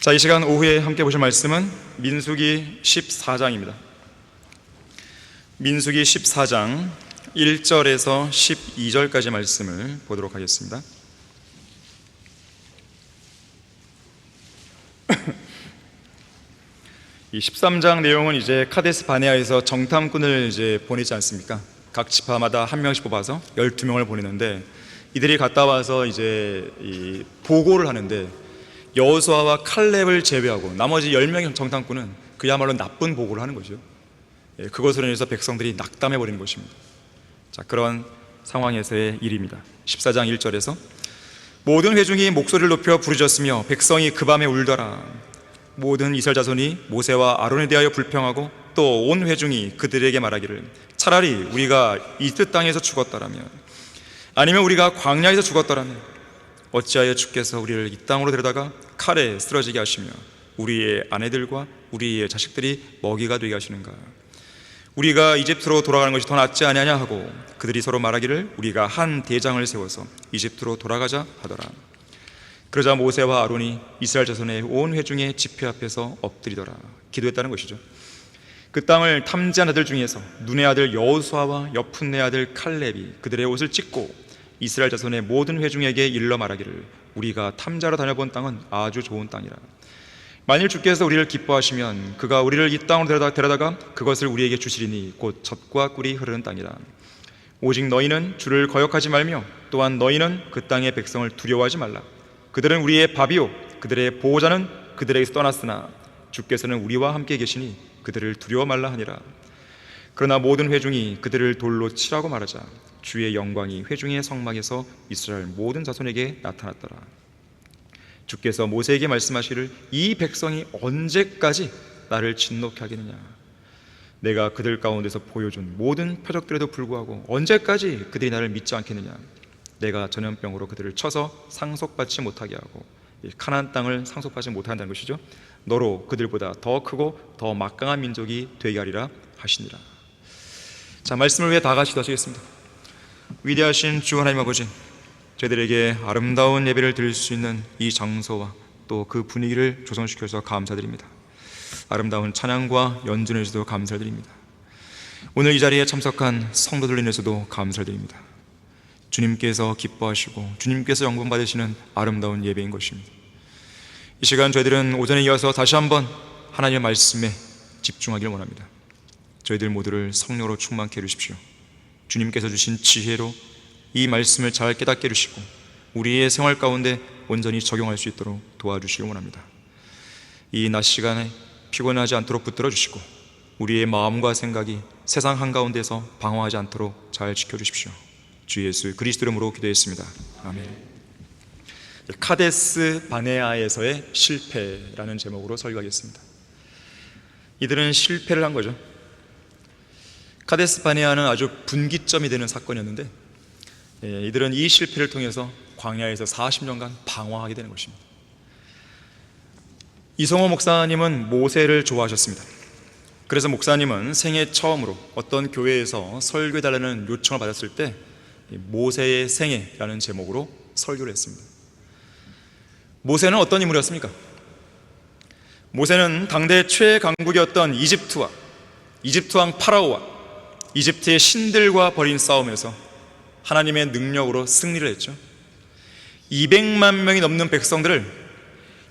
자, 이 시간 오후에 함께 보실 말씀은 민수기 14장입니다. 민수기 14장 1절에서 12절까지 말씀을 보도록 하겠습니다. 이 13장 내용은 이제 카데스 바네아에서 정탐꾼을 보내지 않습니까? 각 지파마다 한 명씩 뽑아서 12명을 보내는데, 이들이 갔다 와서 이 보고를 하는데, 여호수아와 칼렙을 제외하고 나머지 10명의 정탐꾼은 그야말로 나쁜 보고를 하는 거죠. 그것으로 인해서 백성들이 낙담해 버리는 것입니다. 자, 그런 상황에서의 일입니다. 14장 1절에서 모든 회중이 목소리를 높여 부르짖었으며 백성이 그 밤에 울더라. 모든 이스라엘 자손이 모세와 아론에 대하여 불평하고 또 온 회중이 그들에게 말하기를 차라리 우리가 이집트 땅에서 죽었더라면, 아니면 우리가 광야에서 죽었더라면 어찌하여 주께서 우리를 이 땅으로 데려다가 칼에 쓰러지게 하시며 우리의 아내들과 우리의 자식들이 먹이가 되게 하시는가? 우리가 이집트로 돌아가는 것이 더 낫지 아니하냐 하고 그들이 서로 말하기를 우리가 한 대장을 세워서 이집트로 돌아가자 하더라. 그러자 모세와 아론이 이스라엘 자손의 온 회중의 집회 앞에서 엎드리더라. 기도했다는 것이죠. 그 땅을 탐지한 아들 중에서 눈의 아들 여호수아와 여푼네 아들 칼렙이 그들의 옷을 찢고 이스라엘 자손의 모든 회중에게 일러 말하기를 우리가 탐자로 다녀본 땅은 아주 좋은 땅이라. 만일 주께서 우리를 기뻐하시면 그가 우리를 이 땅으로 데려다가 그것을 우리에게 주시리니 곧 젖과 꿀이 흐르는 땅이라. 오직 너희는 주를 거역하지 말며 또한 너희는 그 땅의 백성을 두려워하지 말라. 그들은 우리의 밥이요 그들의 보호자는 그들에게서 떠났으나 주께서는 우리와 함께 계시니 그들을 두려워 말라 하니라. 그러나 모든 회중이 그들을 돌로 치라고 말하자 주의 영광이 회중의 성막에서 이스라엘 모든 자손에게 나타났더라. 주께서 모세에게 말씀하시기를 이 백성이 언제까지 나를 진노케 하겠느냐? 내가 그들 가운데서 보여준 모든 표적들에도 불구하고 언제까지 그들이 나를 믿지 않겠느냐? 내가 전염병으로 그들을 쳐서 상속받지 못하게 하고 가나안 땅을 상속받지 못한다는 것이죠. 너로 그들보다 더 크고 더 막강한 민족이 되게 하리라 하시니라. 자, 말씀을 위해 다 같이 기도하시겠습니다. 위대하신 주 하나님 아버지, 저희들에게 아름다운 예배를 드릴 수 있는 이 장소와 또 그 분위기를 조성시켜서 감사드립니다. 아름다운 찬양과 연주를 해주셔서 감사드립니다. 오늘 이 자리에 참석한 성도들 인해서도 감사드립니다. 주님께서 기뻐하시고 주님께서 영광 받으시는 아름다운 예배인 것입니다. 이 시간 저희들은 오전에 이어서 다시 한번 하나님의 말씀에 집중하기를 원합니다. 저희들 모두를 성령으로 충만케 해주십시오. 주님께서 주신 지혜로 이 말씀을 잘 깨닫게 해주시고 우리의 생활 가운데 온전히 적용할 수 있도록 도와주시기 원합니다. 이 낮 시간에 피곤하지 않도록 붙들어 주시고 우리의 마음과 생각이 세상 한가운데서 방황하지 않도록 잘 지켜주십시오. 주 예수 그리스도 이름으로 기도했습니다. 아멘. 카데스 바네아에서의 실패라는 제목으로 설교하겠습니다. 이들은 실패를 한 거죠. 카데스 바네아는 아주 분기점이 되는 사건이었는데, 이들은 이 실패를 통해서 광야에서 40년간 방황하게 되는 것입니다. 이성호 목사님은 모세를 좋아하셨습니다. 그래서 목사님은 생애 처음으로 어떤 교회에서 설교해달라는 요청을 받았을 때 모세의 생애라는 제목으로 설교를 했습니다. 모세는 어떤 인물이었습니까? 모세는 당대 최강국이었던 이집트 왕 파라오와 이집트의 신들과 벌인 싸움에서 하나님의 능력으로 승리를 했죠. 200만 명이 넘는 백성들을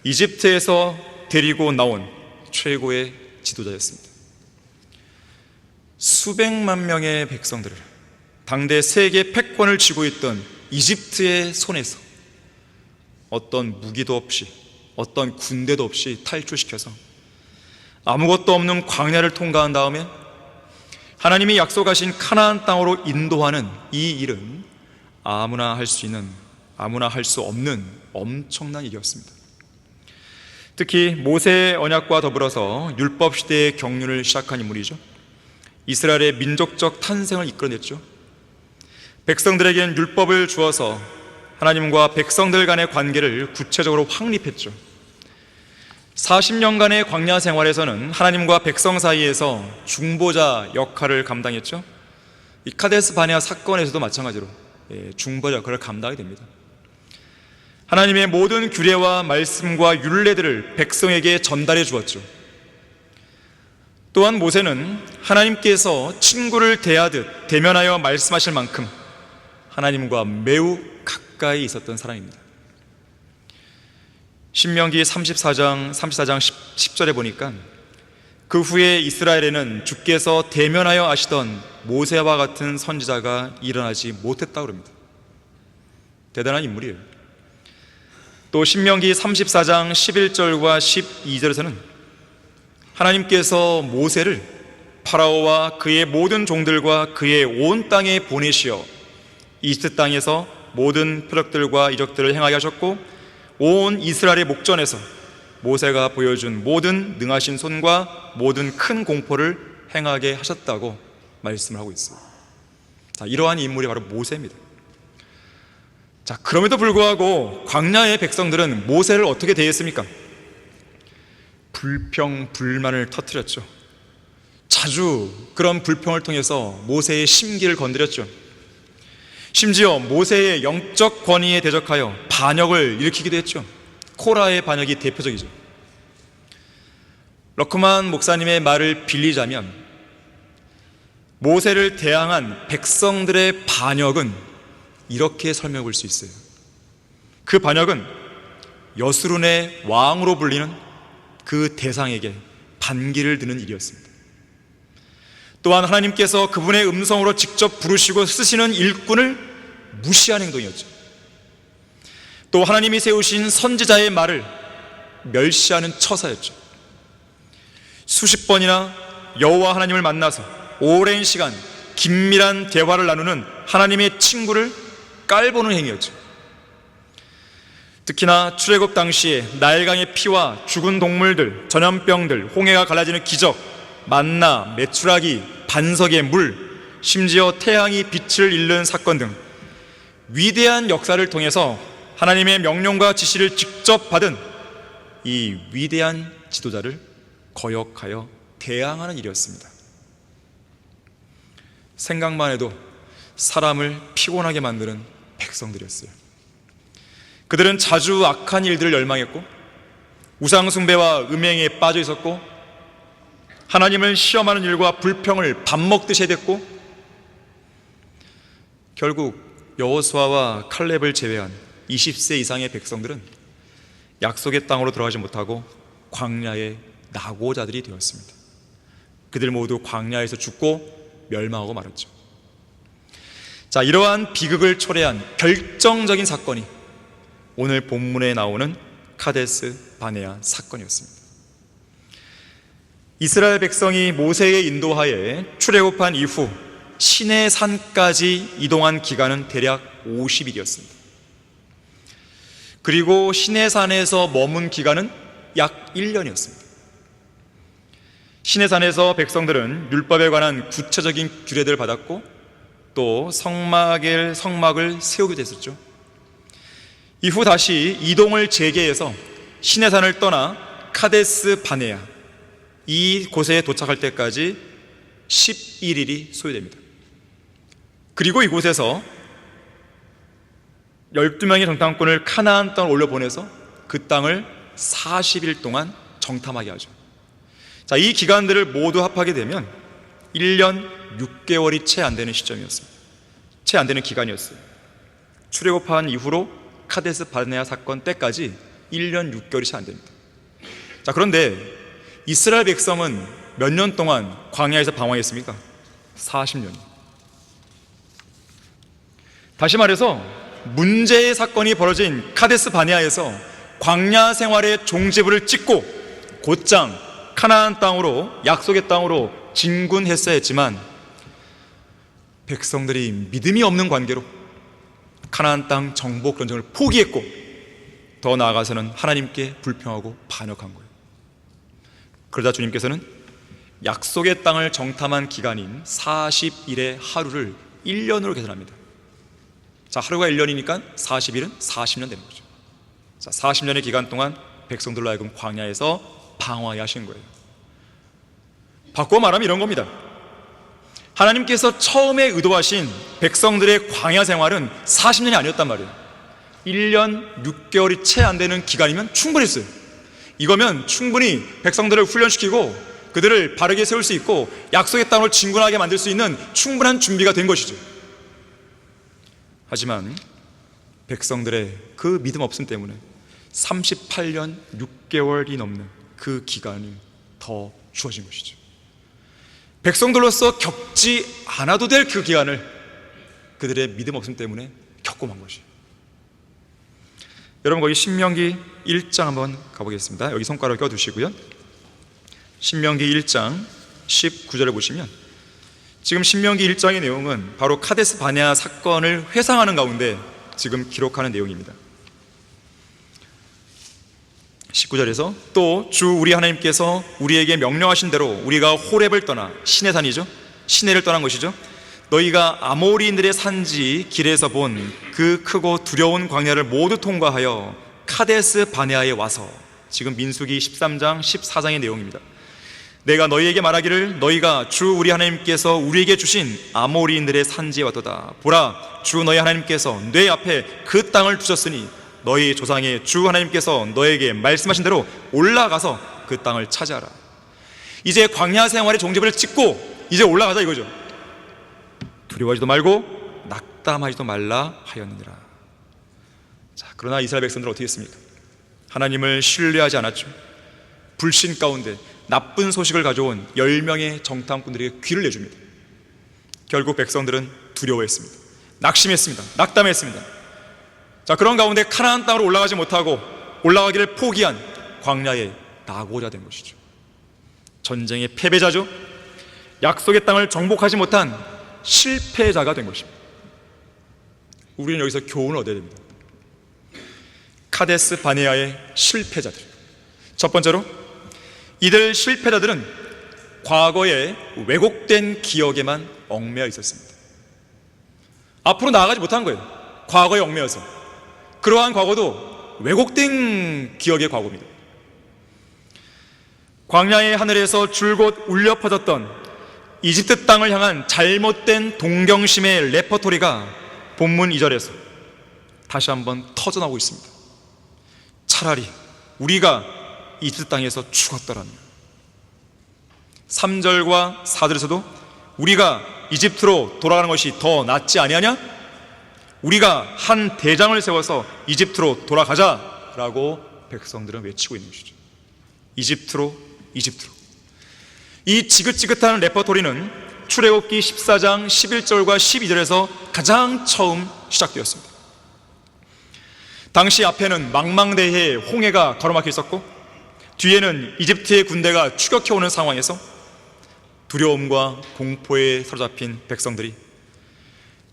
이집트에서 데리고 나온 최고의 지도자였습니다. 수백만 명의 백성들을 당대 세계 패권을 쥐고 있던 이집트의 손에서 어떤 무기도 없이 어떤 군대도 없이 탈출시켜서 아무것도 없는 광야를 통과한 다음에 하나님이 약속하신 가나안 땅으로 인도하는 이 일은 아무나 할 수 없는 엄청난 일이었습니다. 특히 모세의 언약과 더불어서 율법 시대의 경륜을 시작한 인물이죠. 이스라엘의 민족적 탄생을 이끌어냈죠. 백성들에게는 율법을 주어서 하나님과 백성들 간의 관계를 구체적으로 확립했죠. 40년간의 광야 생활에서는 하나님과 백성 사이에서 중보자 역할을 감당했죠. 이 카데스 바네아 사건에서도 마찬가지로 중보자 역할을 감당하게 됩니다. 하나님의 모든 규례와 말씀과 율례들을 백성에게 전달해 주었죠. 또한 모세는 하나님께서 친구를 대하듯 대면하여 말씀하실 만큼 하나님과 매우 가까이 있었던 사람입니다. 신명기 34장 10절에 보니까 그 후에 이스라엘에는 주께서 대면하여 아시던 모세와 같은 선지자가 일어나지 못했다고 합니다. 대단한 인물이에요. 또 신명기 34장 11절과 12절에서는 하나님께서 모세를 파라오와 그의 모든 종들과 그의 온 땅에 보내시어 이집트 땅에서 모든 표적들과 이적들을 행하게 하셨고 온 이스라엘의 목전에서 모세가 보여준 모든 능하신 손과 모든 큰 공포를 행하게 하셨다고 말씀을 하고 있어요. 자, 이러한 인물이 바로 모세입니다. 자, 그럼에도 불구하고 광야의 백성들은 모세를 어떻게 대했습니까? 불평, 불만을 터뜨렸죠. 자주 그런 불평을 통해서 모세의 심기를 건드렸죠. 심지어 모세의 영적 권위에 대적하여 반역을 일으키기도 했죠. 코라의 반역이 대표적이죠. 러크만 목사님의 말을 빌리자면 모세를 대항한 백성들의 반역은 이렇게 설명해 볼 수 있어요. 그 반역은 여수론의 왕으로 불리는 그 대상에게 반기를 드는 일이었습니다. 또한 하나님께서 그분의 음성으로 직접 부르시고 쓰시는 일꾼을 무시하는 행동이었죠. 또 하나님이 세우신 선지자의 말을 멸시하는 처사였죠. 수십 번이나 여호와 하나님을 만나서 오랜 시간 긴밀한 대화를 나누는 하나님의 친구를 깔보는 행위였죠. 특히나 출애굽 당시에 나일강의 피와 죽은 동물들, 전염병들, 홍해가 갈라지는 기적, 만나, 메추라기, 반석의 물, 심지어 태양이 빛을 잃는 사건 등 위대한 역사를 통해서 하나님의 명령과 지시를 직접 받은 이 위대한 지도자를 거역하여 대항하는 일이었습니다. 생각만 해도 사람을 피곤하게 만드는 백성들이었어요. 그들은 자주 악한 일들을 열망했고 우상숭배와 음행에 빠져 있었고 하나님을 시험하는 일과 불평을 밥 먹듯이 해댔고 결국 여호수아와 칼렙을 제외한 20세 이상의 백성들은 약속의 땅으로 들어가지 못하고 광야의 낙오자들이 되었습니다. 그들 모두 광야에서 죽고 멸망하고 말았죠. 자, 이러한 비극을 초래한 결정적인 사건이 오늘 본문에 나오는 카데스 바네아 사건이었습니다. 이스라엘 백성이 모세의 인도하에 출애굽한 이후 시내 산까지 이동한 기간은 대략 50일이었습니다. 그리고 시내 산에서 머문 기간은 약 1년이었습니다. 시내 산에서 백성들은 율법에 관한 구체적인 규례들을 받았고 또 성막을 세우기도 했었죠. 이후 다시 이동을 재개해서 시내 산을 떠나 카데스 바네아 이곳에 도착할 때까지 11일이 소요됩니다. 그리고 이곳에서 12명의 정탐꾼을 카나안 땅을 올려보내서 그 땅을 40일 동안 정탐하게 하죠. 자, 이 기간들을 모두 합하게 되면 1년 6개월이 채 안 되는 시점이었습니다. 채 안 되는 기간이었어요. 출애굽한 이후로 카데스 바네아 사건 때까지 1년 6개월이 채 안 됩니다. 자, 그런데 이스라엘 백성은 몇 년 동안 광야에서 방황했습니까? 40년. 다시 말해서 문제의 사건이 벌어진 카데스 바네아에서 광야 생활의 종지부를 찍고 곧장 카나안 땅으로, 약속의 땅으로 진군했어야 했지만 백성들이 믿음이 없는 관계로 카나안 땅 정복 전쟁을 포기했고 더 나아가서는 하나님께 불평하고 반역한 거예요. 그러자 주님께서는 약속의 땅을 정탐한 기간인 40일의 하루를 1년으로 계산합니다. 자, 하루가 1년이니까 40일은 40년 되는 거죠. 자, 40년의 기간 동안 백성들로 하여금 광야에서 방황하게 하신 거예요. 바꿔 말하면 이런 겁니다. 하나님께서 처음에 의도하신 백성들의 광야 생활은 40년이 아니었단 말이에요. 1년 6개월이 채 안 되는 기간이면 충분했어요. 이거면 충분히 백성들을 훈련시키고 그들을 바르게 세울 수 있고 약속의 땅을 진군하게 만들 수 있는 충분한 준비가 된 것이죠. 하지만 백성들의 그 믿음 없음 때문에 38년 6개월이 넘는 그 기간이 더 주어진 것이죠. 백성들로서 겪지 않아도 될 그 기간을 그들의 믿음 없음 때문에 겪고 만 것이에요. 여러분, 거기 신명기 1장 한번 가보겠습니다. 여기 손가락 껴두시고요. 신명기 1장 19절에 보시면 지금 신명기 1장의 내용은 바로 카데스 바네아 사건을 회상하는 가운데 지금 기록하는 내용입니다. 19절에서 또 주 우리 하나님께서 우리에게 명령하신 대로 우리가 호렙을 떠나 시내산이죠, 시내를 떠난 것이죠. 너희가 아모리인들의 산지 길에서 본 그 크고 두려운 광야를 모두 통과하여 카데스 바네아에 와서, 지금 민수기 13장 14장의 내용입니다. 내가 너희에게 말하기를 너희가 주 우리 하나님께서 우리에게 주신 아모리인들의 산지에 왔도다. 보라, 주 너희 하나님께서 내 앞에 그 땅을 두셨으니 너희 조상의 주 하나님께서 너에게 말씀하신 대로 올라가서 그 땅을 차지하라. 이제 광야 생활의 종집을 찍고 이제 올라가자 이거죠. 두려워하지도 말고 낙담하지도 말라 하였느니라. 자, 그러나 이스라엘 백성들은 어떻게 했습니까? 하나님을 신뢰하지 않았죠. 불신 가운데 나쁜 소식을 가져온 10명의 정탐꾼들에게 귀를 내줍니다. 결국 백성들은 두려워했습니다. 낙심했습니다. 낙담했습니다. 자, 그런 가운데 가나안 땅으로 올라가지 못하고 올라가기를 포기한 광야에 나고자 된 것이죠. 전쟁의 패배자죠. 약속의 땅을 정복하지 못한 실패자가 된 것입니다. 우리는 여기서 교훈을 얻어야 됩니다. 카데스 바네아의 실패자들. 첫 번째로, 이들 실패자들은 과거의 왜곡된 기억에만 얽매여 있었습니다. 앞으로 나아가지 못한 거예요. 과거에 얽매여서. 그러한 과거도 왜곡된 기억의 과거입니다. 광야의 하늘에서 줄곧 울려 퍼졌던 이집트 땅을 향한 잘못된 동경심의 레퍼토리가 본문 2절에서 다시 한번 터져나오고 있습니다. 차라리 우리가 이집트 땅에서 죽었더라면. 3절과 4절에서도 우리가 이집트로 돌아가는 것이 더 낫지 아니하냐? 우리가 한 대장을 세워서 이집트로 돌아가자라고 백성들은 외치고 있는 것이죠. 이집트로, 이집트로. 이 지긋지긋한 레퍼토리는 출애굽기 14장 11절과 12절에서 가장 처음 시작되었습니다. 당시 앞에는 망망대해의 홍해가 가로막혀 있었고 뒤에는 이집트의 군대가 추격해오는 상황에서 두려움과 공포에 사로잡힌 백성들이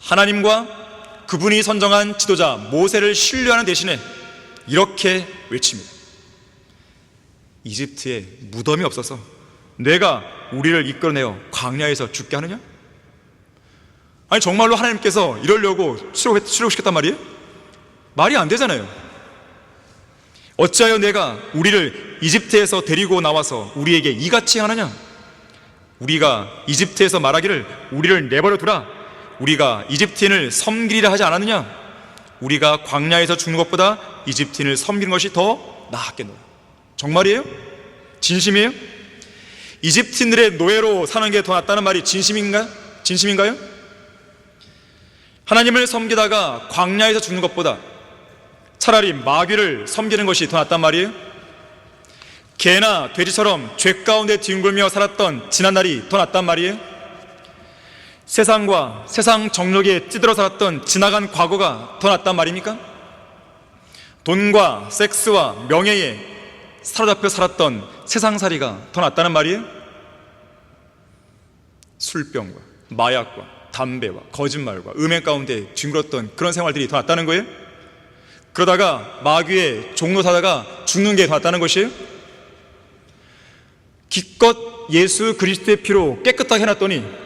하나님과 그분이 선정한 지도자 모세를 신뢰하는 대신에 이렇게 외칩니다. 이집트에 무덤이 없어서 내가 우리를 이끌어내어 광야에서 죽게 하느냐? 아니, 정말로 하나님께서 이러려고 추록시켰단 말이에요? 말이 안 되잖아요. 어찌하여 내가 우리를 이집트에서 데리고 나와서 우리에게 이같이 하느냐? 우리가 이집트에서 말하기를 우리를 내버려 두라, 우리가 이집트인을 섬기리라 하지 않았느냐? 우리가 광야에서 죽는 것보다 이집트인을 섬기는 것이 더 나았겠노라. 정말이에요? 진심이에요? 이집트인들의 노예로 사는 게 더 낫다는 말이 진심인가요? 하나님을 섬기다가 광야에서 죽는 것보다 차라리 마귀를 섬기는 것이 더 낫단 말이에요? 개나 돼지처럼 죄 가운데 뒹굴며 살았던 지난날이 더 낫단 말이에요? 세상과 세상 정욕에 찌들어 살았던 지나간 과거가 더 낫단 말입니까? 돈과 섹스와 명예에 사로잡혀 살았던 세상살이가 더 낫다는 말이에요? 술병과 마약과 담배와 거짓말과 음행 가운데 뒹굴었던 그런 생활들이 더 낫다는 거예요? 그러다가 마귀의 종로 사다가 죽는 게 더 낫다는 것이에요? 기껏 예수 그리스도의 피로 깨끗하게 해놨더니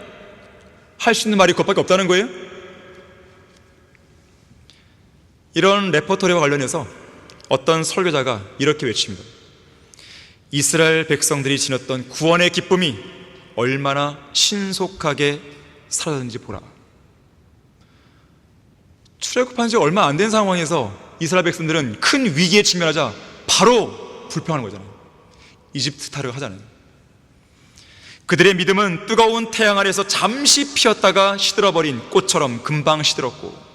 할 수 있는 말이 그것밖에 없다는 거예요? 이런 레퍼토리와 관련해서 어떤 설교자가 이렇게 외칩니다. 이스라엘 백성들이 지녔던 구원의 기쁨이 얼마나 신속하게 사라졌는지 보라. 출애굽한 지 얼마 안 된 상황에서 이스라엘 백성들은 큰 위기에 직면하자 바로 불평하는 거잖아요. 이집트 타령 하잖아요. 그들의 믿음은 뜨거운 태양 아래서 잠시 피었다가 시들어버린 꽃처럼 금방 시들었고,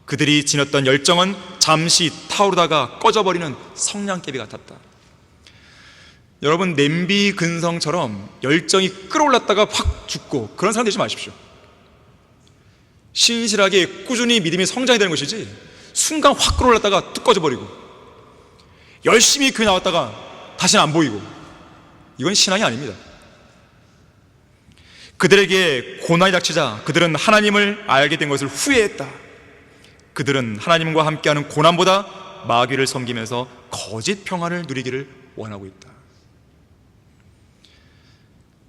그들이 지녔던 열정은 잠시 타오르다가 꺼져버리는 성냥개비 같았다. 여러분, 냄비 근성처럼 열정이 끌어올랐다가 확 죽고 그런 사람 되지 마십시오. 신실하게 꾸준히 믿음이 성장이 되는 것이지, 순간 확 끌어올랐다가 뚝 꺼져버리고 열심히 교회 나왔다가 다시는 안 보이고, 이건 신앙이 아닙니다. 그들에게 고난이 닥치자 그들은 하나님을 알게 된 것을 후회했다. 그들은 하나님과 함께하는 고난보다 마귀를 섬기면서 거짓 평안을 누리기를 원하고 있다.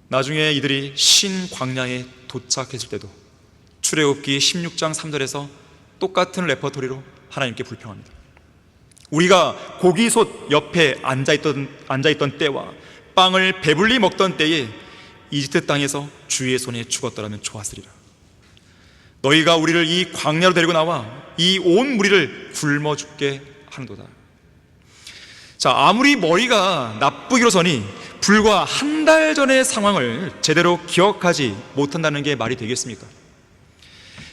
나중에 이들이 신 광야에 도착했을 때도 출애굽기 16장 3절에서 똑같은 레퍼토리로 하나님께 불평합니다. 우리가 고기솥 옆에 앉아있던 때와 빵을 배불리 먹던 때에 이집트 땅에서 주의 손에 죽었더라면 좋았으리라. 너희가 우리를 이 광야로 데리고 나와 이 온 무리를 굶어 죽게 하는도다. 자, 아무리 머리가 나쁘기로 서니 불과 한 달 전의 상황을 제대로 기억하지 못한다는 게 말이 되겠습니까?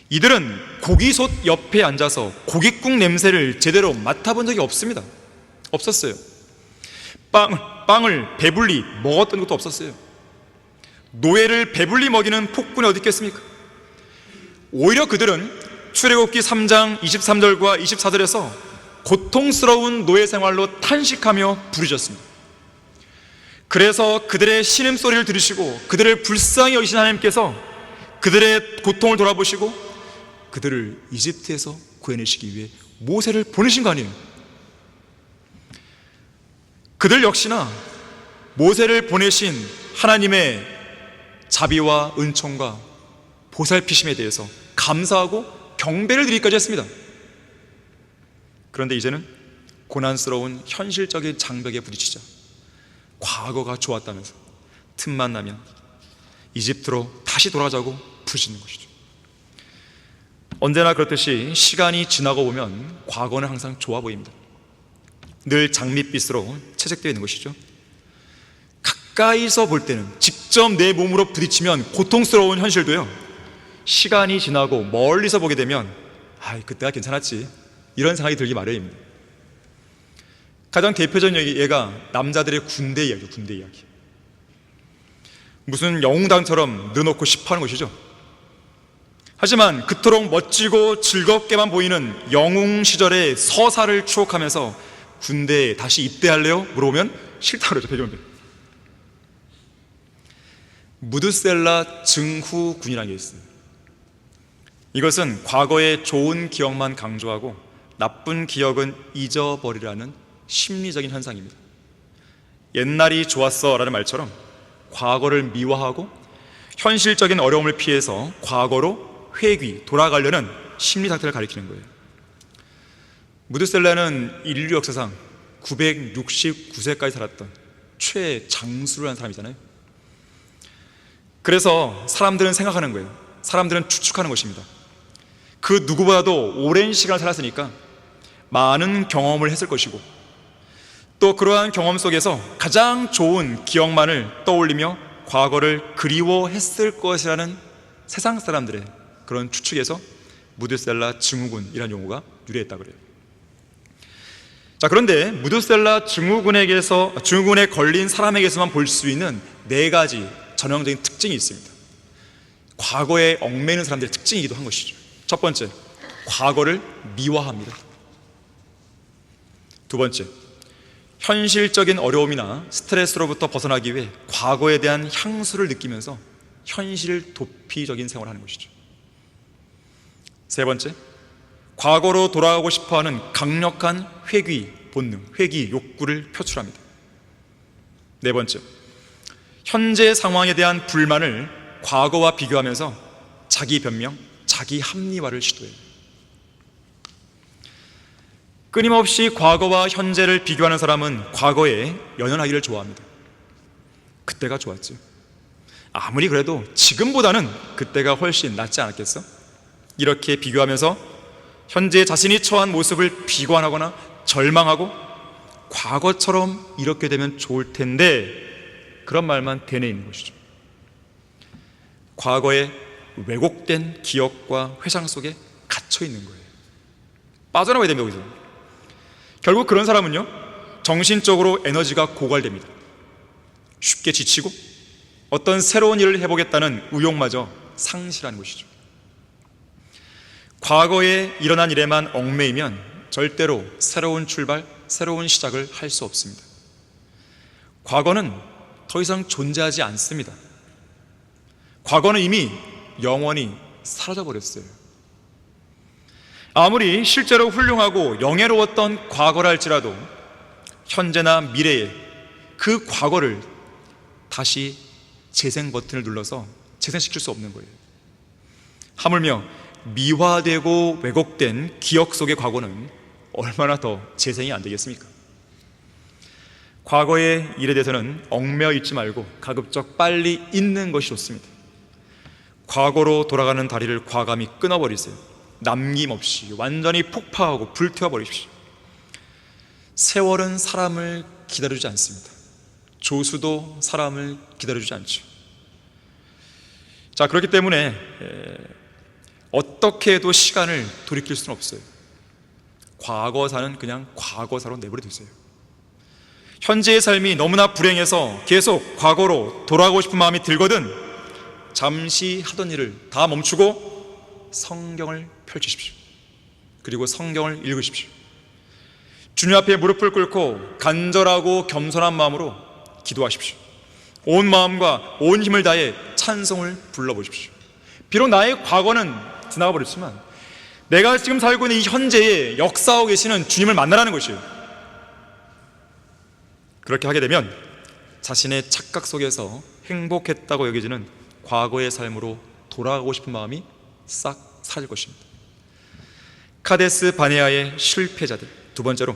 이들은 고기솥 옆에 앉아서 고깃국 냄새를 제대로 맡아본 적이 없습니다. 없었어요. 빵을 배불리 먹었던 것도 없었어요. 노예를 배불리 먹이는 폭군이 어디 있겠습니까? 오히려 그들은 출애굽기 3장 23절과 24절에서 고통스러운 노예 생활로 탄식하며 부르짖었습니다. 그래서 그들의 신음소리를 들으시고 그들을 불쌍히 여기신 하나님께서 그들의 고통을 돌아보시고 그들을 이집트에서 구해내시기 위해 모세를 보내신 거 아니에요. 그들 역시나 모세를 보내신 하나님의 자비와 은총과 보살피심에 대해서 감사하고 경배를 드리기까지 했습니다. 그런데 이제는 고난스러운 현실적인 장벽에 부딪히자 과거가 좋았다면서 틈만 나면 이집트로 다시 돌아가자고 부르짖는 것이죠. 언제나 그렇듯이 시간이 지나고 보면 과거는 항상 좋아 보입니다. 늘 장밋빛으로 채색되어 있는 것이죠. 가까이서 볼 때는, 직접 내 몸으로 부딪히면 고통스러운 현실도요, 시간이 지나고 멀리서 보게 되면 그때가 괜찮았지, 이런 생각이 들기 마련입니다. 가장 대표적인 예가 남자들의 군대 이야기죠. 군대 이야기. 무슨 영웅당처럼 늘어놓고 싶어하는 것이죠. 하지만 그토록 멋지고 즐겁게만 보이는 영웅 시절의 서사를 추억하면서 군대에 다시 입대할래요? 물어보면 싫다 그러죠. 대부분. 무드셀라 증후군이라는 게 있어요. 이것은 과거의 좋은 기억만 강조하고 나쁜 기억은 잊어버리라는 심리적인 현상입니다. 옛날이 좋았어 라는 말처럼 과거를 미화하고 현실적인 어려움을 피해서 과거로 돌아가려는 심리 상태를 가리키는 거예요. 무드셀라는 인류 역사상 969세까지 살았던 최장수라는 사람이잖아요. 그래서 사람들은 생각하는 거예요. 사람들은 추측하는 것입니다. 그 누구보다도 오랜 시간을 살았으니까 많은 경험을 했을 것이고, 또 그러한 경험 속에서 가장 좋은 기억만을 떠올리며 과거를 그리워했을 것이라는 세상 사람들의 그런 추측에서 무드셀라 증후군이라는 용어가 유래했다고 그래요. 자, 그런데 무드셀라 증후군에 걸린 사람에게서만 볼 수 있는 4가지 전형적인 특징이 있습니다. 과거에 얽매이는 사람들의 특징이기도 한 것이죠. 첫 번째, 과거를 미화합니다. 두 번째, 현실적인 어려움이나 스트레스로부터 벗어나기 위해 과거에 대한 향수를 느끼면서 현실 도피적인 생활을 하는 것이죠. 세 번째, 과거로 돌아가고 싶어하는 강력한 회귀 본능, 회귀 욕구를 표출합니다. 네 번째, 현재 상황에 대한 불만을 과거와 비교하면서 자기 변명, 자기 합리화를 시도해요. 끊임없이 과거와 현재를 비교하는 사람은 과거에 연연하기를 좋아합니다. 그때가 좋았지, 아무리 그래도 지금보다는 그때가 훨씬 낫지 않았겠어? 이렇게 비교하면서 현재 자신이 처한 모습을 비관하거나 절망하고 과거처럼 이렇게 되면 좋을 텐데 그런 말만 되뇌 있는 것이죠. 과거의 왜곡된 기억과 회상 속에 갇혀 있는 거예요. 빠져나와야 됩니다. 여기서 결국 그런 사람은요, 정신적으로 에너지가 고갈됩니다. 쉽게 지치고 어떤 새로운 일을 해보겠다는 의욕마저 상실하는 것이죠. 과거에 일어난 일에만 얽매이면 절대로 새로운 출발, 새로운 시작을 할 수 없습니다. 과거는 더 이상 존재하지 않습니다. 과거는 이미 영원히 사라져버렸어요. 아무리 실제로 훌륭하고 영예로웠던 과거라 할지라도 현재나 미래에 그 과거를 다시 재생 버튼을 눌러서 재생시킬 수 없는 거예요. 하물며 미화되고 왜곡된 기억 속의 과거는 얼마나 더 재생이 안 되겠습니까? 과거의 일에 대해서는 얽매여 있지 말고 가급적 빨리 잊는 것이 좋습니다. 과거로 돌아가는 다리를 과감히 끊어버리세요. 남김없이 완전히 폭파하고 불태워버리십시오. 세월은 사람을 기다려주지 않습니다. 조수도 사람을 기다려주지 않죠. 자, 그렇기 때문에 어떻게 해도 시간을 돌이킬 수는 없어요. 과거사는 그냥 과거사로 내버려 두세요. 현재의 삶이 너무나 불행해서 계속 과거로 돌아가고 싶은 마음이 들거든 잠시 하던 일을 다 멈추고 성경을 펼치십시오. 그리고 성경을 읽으십시오. 주님 앞에 무릎을 꿇고 간절하고 겸손한 마음으로 기도하십시오. 온 마음과 온 힘을 다해 찬송을 불러보십시오. 비록 나의 과거는 지나가 버렸지만 내가 지금 살고 있는 이 현재에 역사하고 계시는 주님을 만나라는 것이에요. 그렇게 하게 되면 자신의 착각 속에서 행복했다고 여겨지는 과거의 삶으로 돌아가고 싶은 마음이 싹 사라질 것입니다. 카데스 바네아의 실패자들. 두 번째로,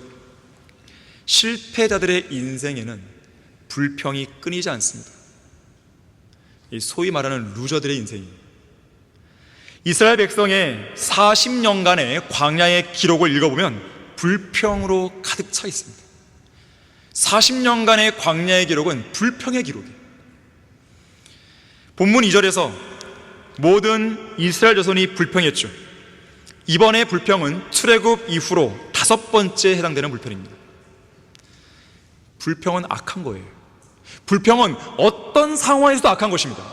실패자들의 인생에는 불평이 끊이지 않습니다. 소위 말하는 루저들의 인생이에요. 이스라엘 백성의 40년간의 광야의 기록을 읽어보면 불평으로 가득 차 있습니다. 40년간의 광야의 기록은 불평의 기록이에요. 본문 2절에서 모든 이스라엘 자손이 불평했죠. 이번의 불평은 출애굽 이후로 5번째 해당되는 불평입니다. 불평은 악한 거예요. 불평은 어떤 상황에서도 악한 것입니다.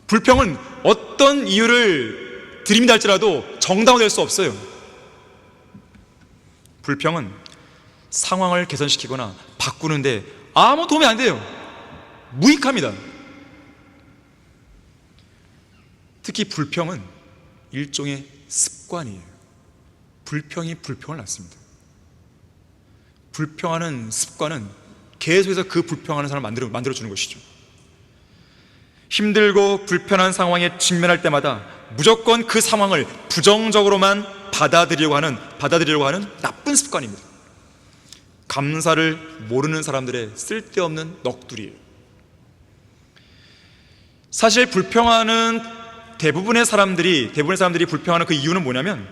불평은 어떤 이유를 들이민다 할지라도 정당화될 수 없어요. 불평은 상황을 개선시키거나 바꾸는데 아무 도움이 안 돼요. 무익합니다. 특히 불평은 일종의 습관이에요. 불평이 불평을 낳습니다. 불평하는 습관은 계속해서 그 불평하는 사람을 만들어주는 것이죠. 힘들고 불편한 상황에 직면할 때마다 무조건 그 상황을 부정적으로만 받아들이려고 하는 나쁜 습관입니다. 감사를 모르는 사람들의 쓸데없는 넋두리예요. 사실 대부분의 사람들이 불평하는 그 이유는 뭐냐면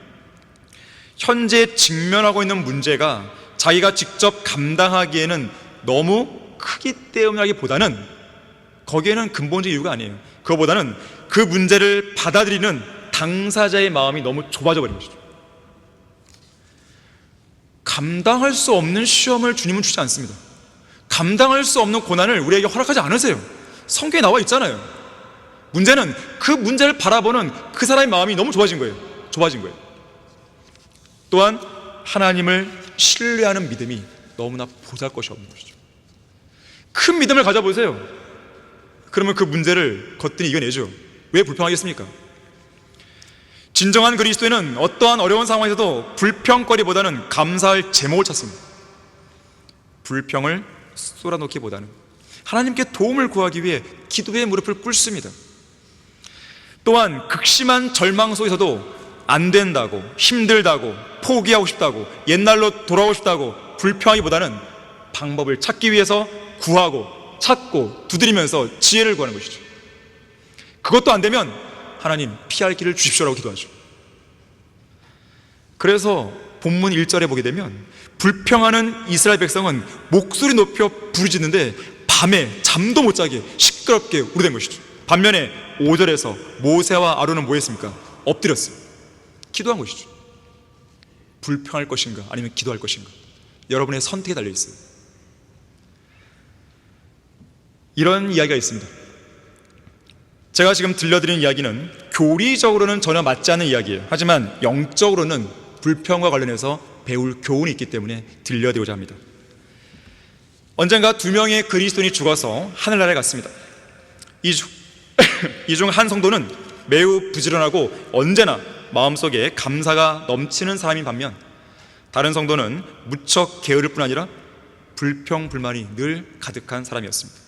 현재 직면하고 있는 문제가 자기가 직접 감당하기에는 너무 크기 때문이라기보다는 거기에는 근본적인 이유가 아니에요. 그거보다는 그 문제를 받아들이는 당사자의 마음이 너무 좁아져 버린 것이죠. 감당할 수 없는 시험을 주님은 주지 않습니다. 감당할 수 없는 고난을 우리에게 허락하지 않으세요. 성경에 나와 있잖아요. 문제는 그 문제를 바라보는 그 사람의 마음이 너무 좁아진 거예요. 또한 하나님을 신뢰하는 믿음이 너무나 보잘것이 없는 것이죠. 큰 믿음을 가져보세요. 그러면 그 문제를 거뜬히 이겨내죠. 왜 불평하겠습니까? 진정한 그리스도인은 어떠한 어려운 상황에서도 불평거리보다는 감사할 제목을 찾습니다. 불평을 쏟아놓기보다는 하나님께 도움을 구하기 위해 기도의 무릎을 꿇습니다. 또한 극심한 절망 속에서도 안 된다고, 힘들다고, 포기하고 싶다고, 옛날로 돌아오고 싶다고 불평하기보다는 방법을 찾기 위해서 찾고 두드리면서 지혜를 구하는 것이죠. 그것도 안 되면 하나님 피할 길을 주십시오라고 기도하죠. 그래서 본문 1절에 보게 되면 불평하는 이스라엘 백성은 목소리 높여 부르짖는데 밤에 잠도 못 자게 시끄럽게 우르된 것이죠. 반면에 5절에서 모세와 아론은 뭐 했습니까? 엎드렸어요. 기도한 것이죠. 불평할 것인가 아니면 기도할 것인가, 여러분의 선택에 달려 있어요. 이런 이야기가 있습니다. 제가 지금 들려드리는 이야기는 교리적으로는 전혀 맞지 않는 이야기예요. 하지만 영적으로는 불평과 관련해서 배울 교훈이 있기 때문에 들려드리고자 합니다. 언젠가 2명의 그리스도인이 죽어서 하늘나라에 갔습니다. 이 중 한 성도는 매우 부지런하고 언제나 마음속에 감사가 넘치는 사람인 반면, 다른 성도는 무척 게으를 뿐 아니라 불평, 불만이 늘 가득한 사람이었습니다.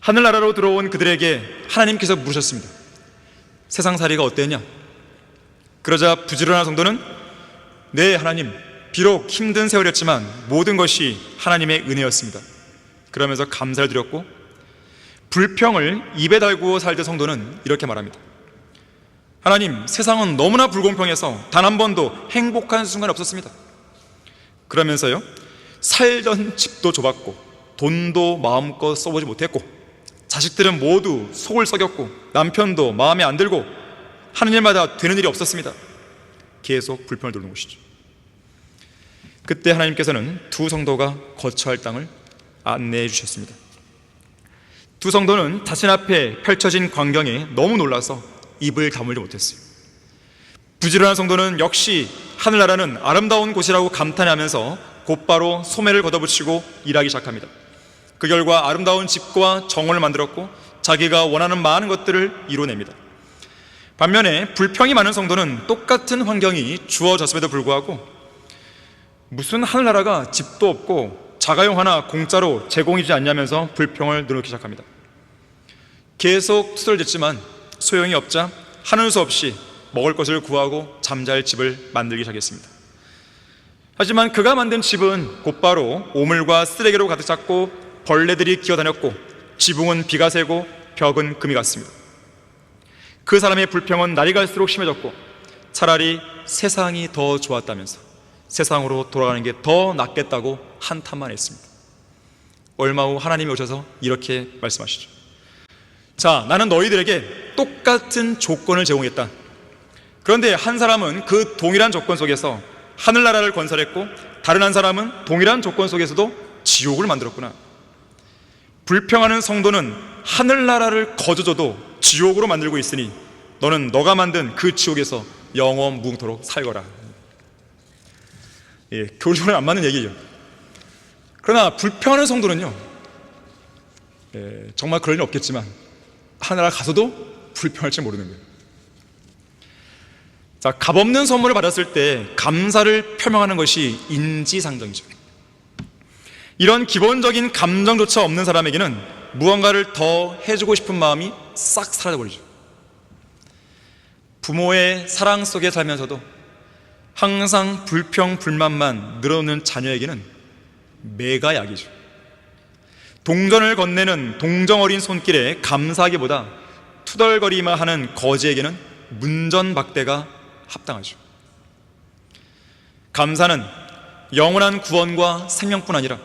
하늘나라로 들어온 그들에게 하나님께서 물으셨습니다. 세상살이가 어땠냐? 그러자 부지런한 성도는 네 하나님, 비록 힘든 세월이었지만 모든 것이 하나님의 은혜였습니다, 그러면서 감사를 드렸고, 불평을 입에 달고 살던 성도는 이렇게 말합니다. 하나님, 세상은 너무나 불공평해서 단 한 번도 행복한 순간이 없었습니다. 그러면서요, 살던 집도 좁았고 돈도 마음껏 써보지 못했고 자식들은 모두 속을 썩였고 남편도 마음에 안 들고 하는 일마다 되는 일이 없었습니다. 계속 불평을 돌리는 것이죠. 그때 하나님께서는 두 성도가 거처할 땅을 안내해 주셨습니다. 두 성도는 자신 앞에 펼쳐진 광경에 너무 놀라서 입을 다물지 못했어요. 부지런한 성도는 역시 하늘나라는 아름다운 곳이라고 감탄하면서 곧바로 소매를 걷어붙이고 일하기 시작합니다. 그 결과 아름다운 집과 정원을 만들었고 자기가 원하는 많은 것들을 이뤄냅니다. 반면에 불평이 많은 성도는 똑같은 환경이 주어졌음에도 불구하고 무슨 하늘나라가 집도 없고 자가용 하나 공짜로 제공이지 않냐면서 불평을 늘어놓기 시작합니다. 계속 투덜댔지만 소용이 없자 하는 수 없이 먹을 것을 구하고 잠잘 집을 만들기 시작했습니다. 하지만 그가 만든 집은 곧바로 오물과 쓰레기로 가득 찼고 벌레들이 기어다녔고 지붕은 비가 새고 벽은 금이 갔습니다. 그 사람의 불평은 날이 갈수록 심해졌고 차라리 세상이 더 좋았다면서 세상으로 돌아가는 게 더 낫겠다고 한탄만 했습니다. 얼마 후 하나님이 오셔서 이렇게 말씀하시죠. 자, 나는 너희들에게 똑같은 조건을 제공했다. 그런데 한 사람은 그 동일한 조건 속에서 하늘나라를 건설했고 다른 한 사람은 동일한 조건 속에서도 지옥을 만들었구나. 불평하는 성도는 하늘나라를 거저줘도 지옥으로 만들고 있으니 너는 너가 만든 그 지옥에서 영원 무궁토록 살거라. 교리적으로는 안 맞는 얘기죠. 그러나 불평하는 성도는요, 정말 그럴 일 없겠지만 하늘나라 가서도 불평할지 모르는 거예요. 자, 값없는 선물을 받았을 때 감사를 표명하는 것이 인지상정이죠. 이런 기본적인 감정조차 없는 사람에게는 무언가를 더 해주고 싶은 마음이 싹 사라져버리죠. 부모의 사랑 속에 살면서도 항상 불평, 불만만 늘어놓는 자녀에게는 매가 약이죠. 동전을 건네는 동정어린 손길에 감사하기보다 투덜거리만 하는 거지에게는 문전박대가 합당하죠. 감사는 영원한 구원과 생명뿐 아니라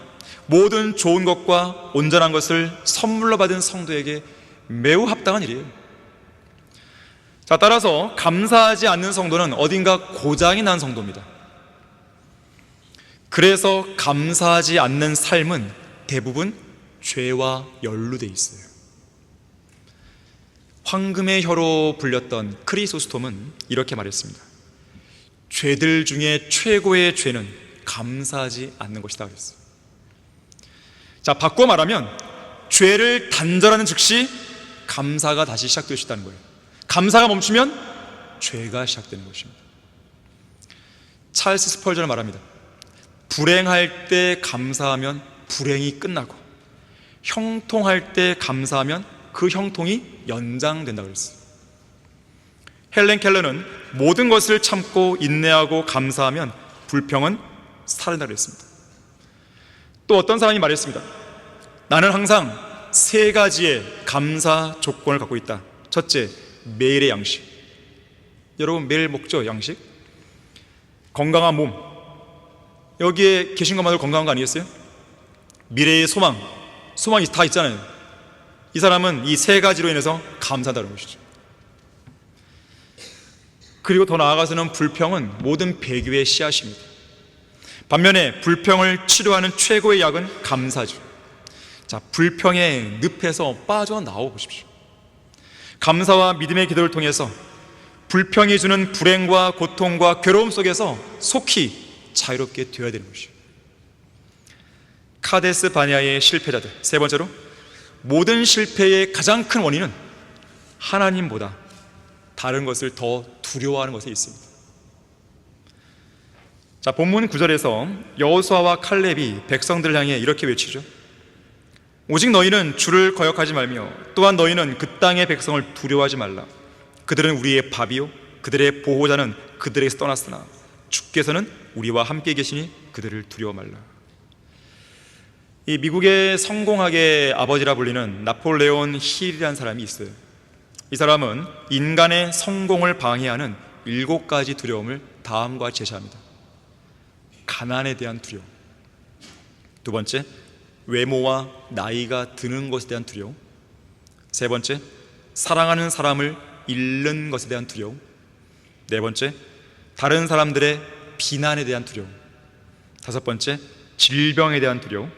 모든 좋은 것과 온전한 것을 선물로 받은 성도에게 매우 합당한 일이에요. 자, 따라서 감사하지 않는 성도는 어딘가 고장이 난 성도입니다. 그래서 감사하지 않는 삶은 대부분 죄와 연루되어 있어요. 황금의 혀로 불렸던 크리소스톰은 이렇게 말했습니다. 죄들 중에 최고의 죄는 감사하지 않는 것이다 그랬어요. 자, 바꿔 말하면 죄를 단절하는 즉시 감사가 다시 시작될 수 있다는 거예요. 감사가 멈추면 죄가 시작되는 것입니다. 찰스 스펄전은 말합니다. 불행할 때 감사하면 불행이 끝나고 형통할 때 감사하면 그 형통이 연장된다고 그랬어요. 헬렌 켈러는 모든 것을 참고 인내하고 감사하면 불평은 사라진다고 그랬습니다. 또 어떤 사람이 말했습니다. 나는 항상 3가지의 감사 조건을 갖고 있다. 첫째, 매일의 양식. 여러분 매일 먹죠, 양식? 건강한 몸, 여기에 계신 것만으로 건강한 거 아니겠어요? 미래의 소망이 다 있잖아요. 이 사람은 이 세 가지로 인해서 감사하다는 것이죠. 그리고 더 나아가서는 불평은 모든 배교의 씨앗입니다. 반면에 불평을 치료하는 최고의 약은 감사죠. 자, 불평의 늪에서 빠져나와 보십시오. 감사와 믿음의 기도를 통해서 불평이 주는 불행과 고통과 괴로움 속에서 속히 자유롭게 되어야 되는 것이죠. 카데스 바네아의 실패자들, 세 번째로 모든 실패의 가장 큰 원인은 하나님보다 다른 것을 더 두려워하는 것에 있습니다. 자, 본문 9절에서 여호수아와 칼렙이 백성들을 향해 이렇게 외치죠. 오직 너희는 주를 거역하지 말며 또한 너희는 그 땅의 백성을 두려워하지 말라. 그들은 우리의 밥이요 그들의 보호자는 그들에게서 떠났으나 주께서는 우리와 함께 계시니 그들을 두려워 말라. 이 미국의 성공학의 아버지라 불리는 나폴레온 힐이라는 사람이 있어요. 이 사람은 인간의 성공을 방해하는 7가지 두려움을 다음과 같이 제시합니다. 가난에 대한 두려움, 두 번째, 외모와 나이가 드는 것에 대한 두려움, 세 번째, 사랑하는 사람을 잃는 것에 대한 두려움, 네 번째, 다른 사람들의 비난에 대한 두려움, 다섯 번째, 질병에 대한 두려움,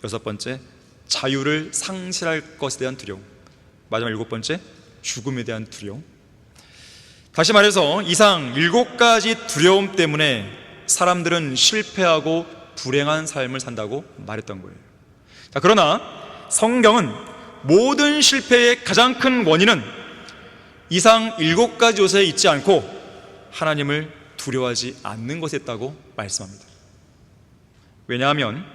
여섯 번째, 자유를 상실할 것에 대한 두려움, 마지막 7번째, 죽음에 대한 두려움. 다시 말해서 이상 7가지 두려움 때문에 사람들은 실패하고 불행한 삶을 산다고 말했던 거예요. 자, 그러나 성경은 모든 실패의 가장 큰 원인은 이상 7가지 요소에 있지 않고 하나님을 두려워하지 않는 것에 있다고 말씀합니다. 왜냐하면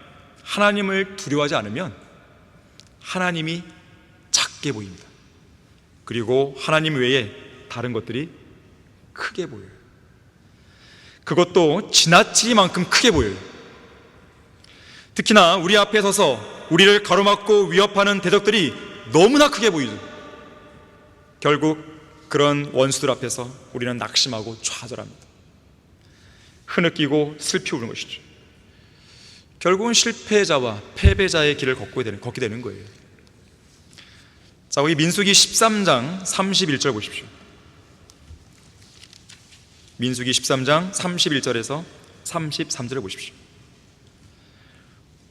하나님을 두려워하지 않으면 하나님이 작게 보입니다. 그리고 하나님 외에 다른 것들이 크게 보여요. 그것도 지나치기만큼 크게 보여요. 특히나 우리 앞에 서서 우리를 가로막고 위협하는 대적들이 너무나 크게 보이죠. 결국 그런 원수들 앞에서 우리는 낙심하고 좌절합니다. 흐느끼고 슬피 우는 것이죠. 결국은 실패자와 패배자의 길을 걷게 되는 거예요. 자, 우리 민수기 13장 31절 보십시오. 민수기 13장 31절에서 33절을 보십시오.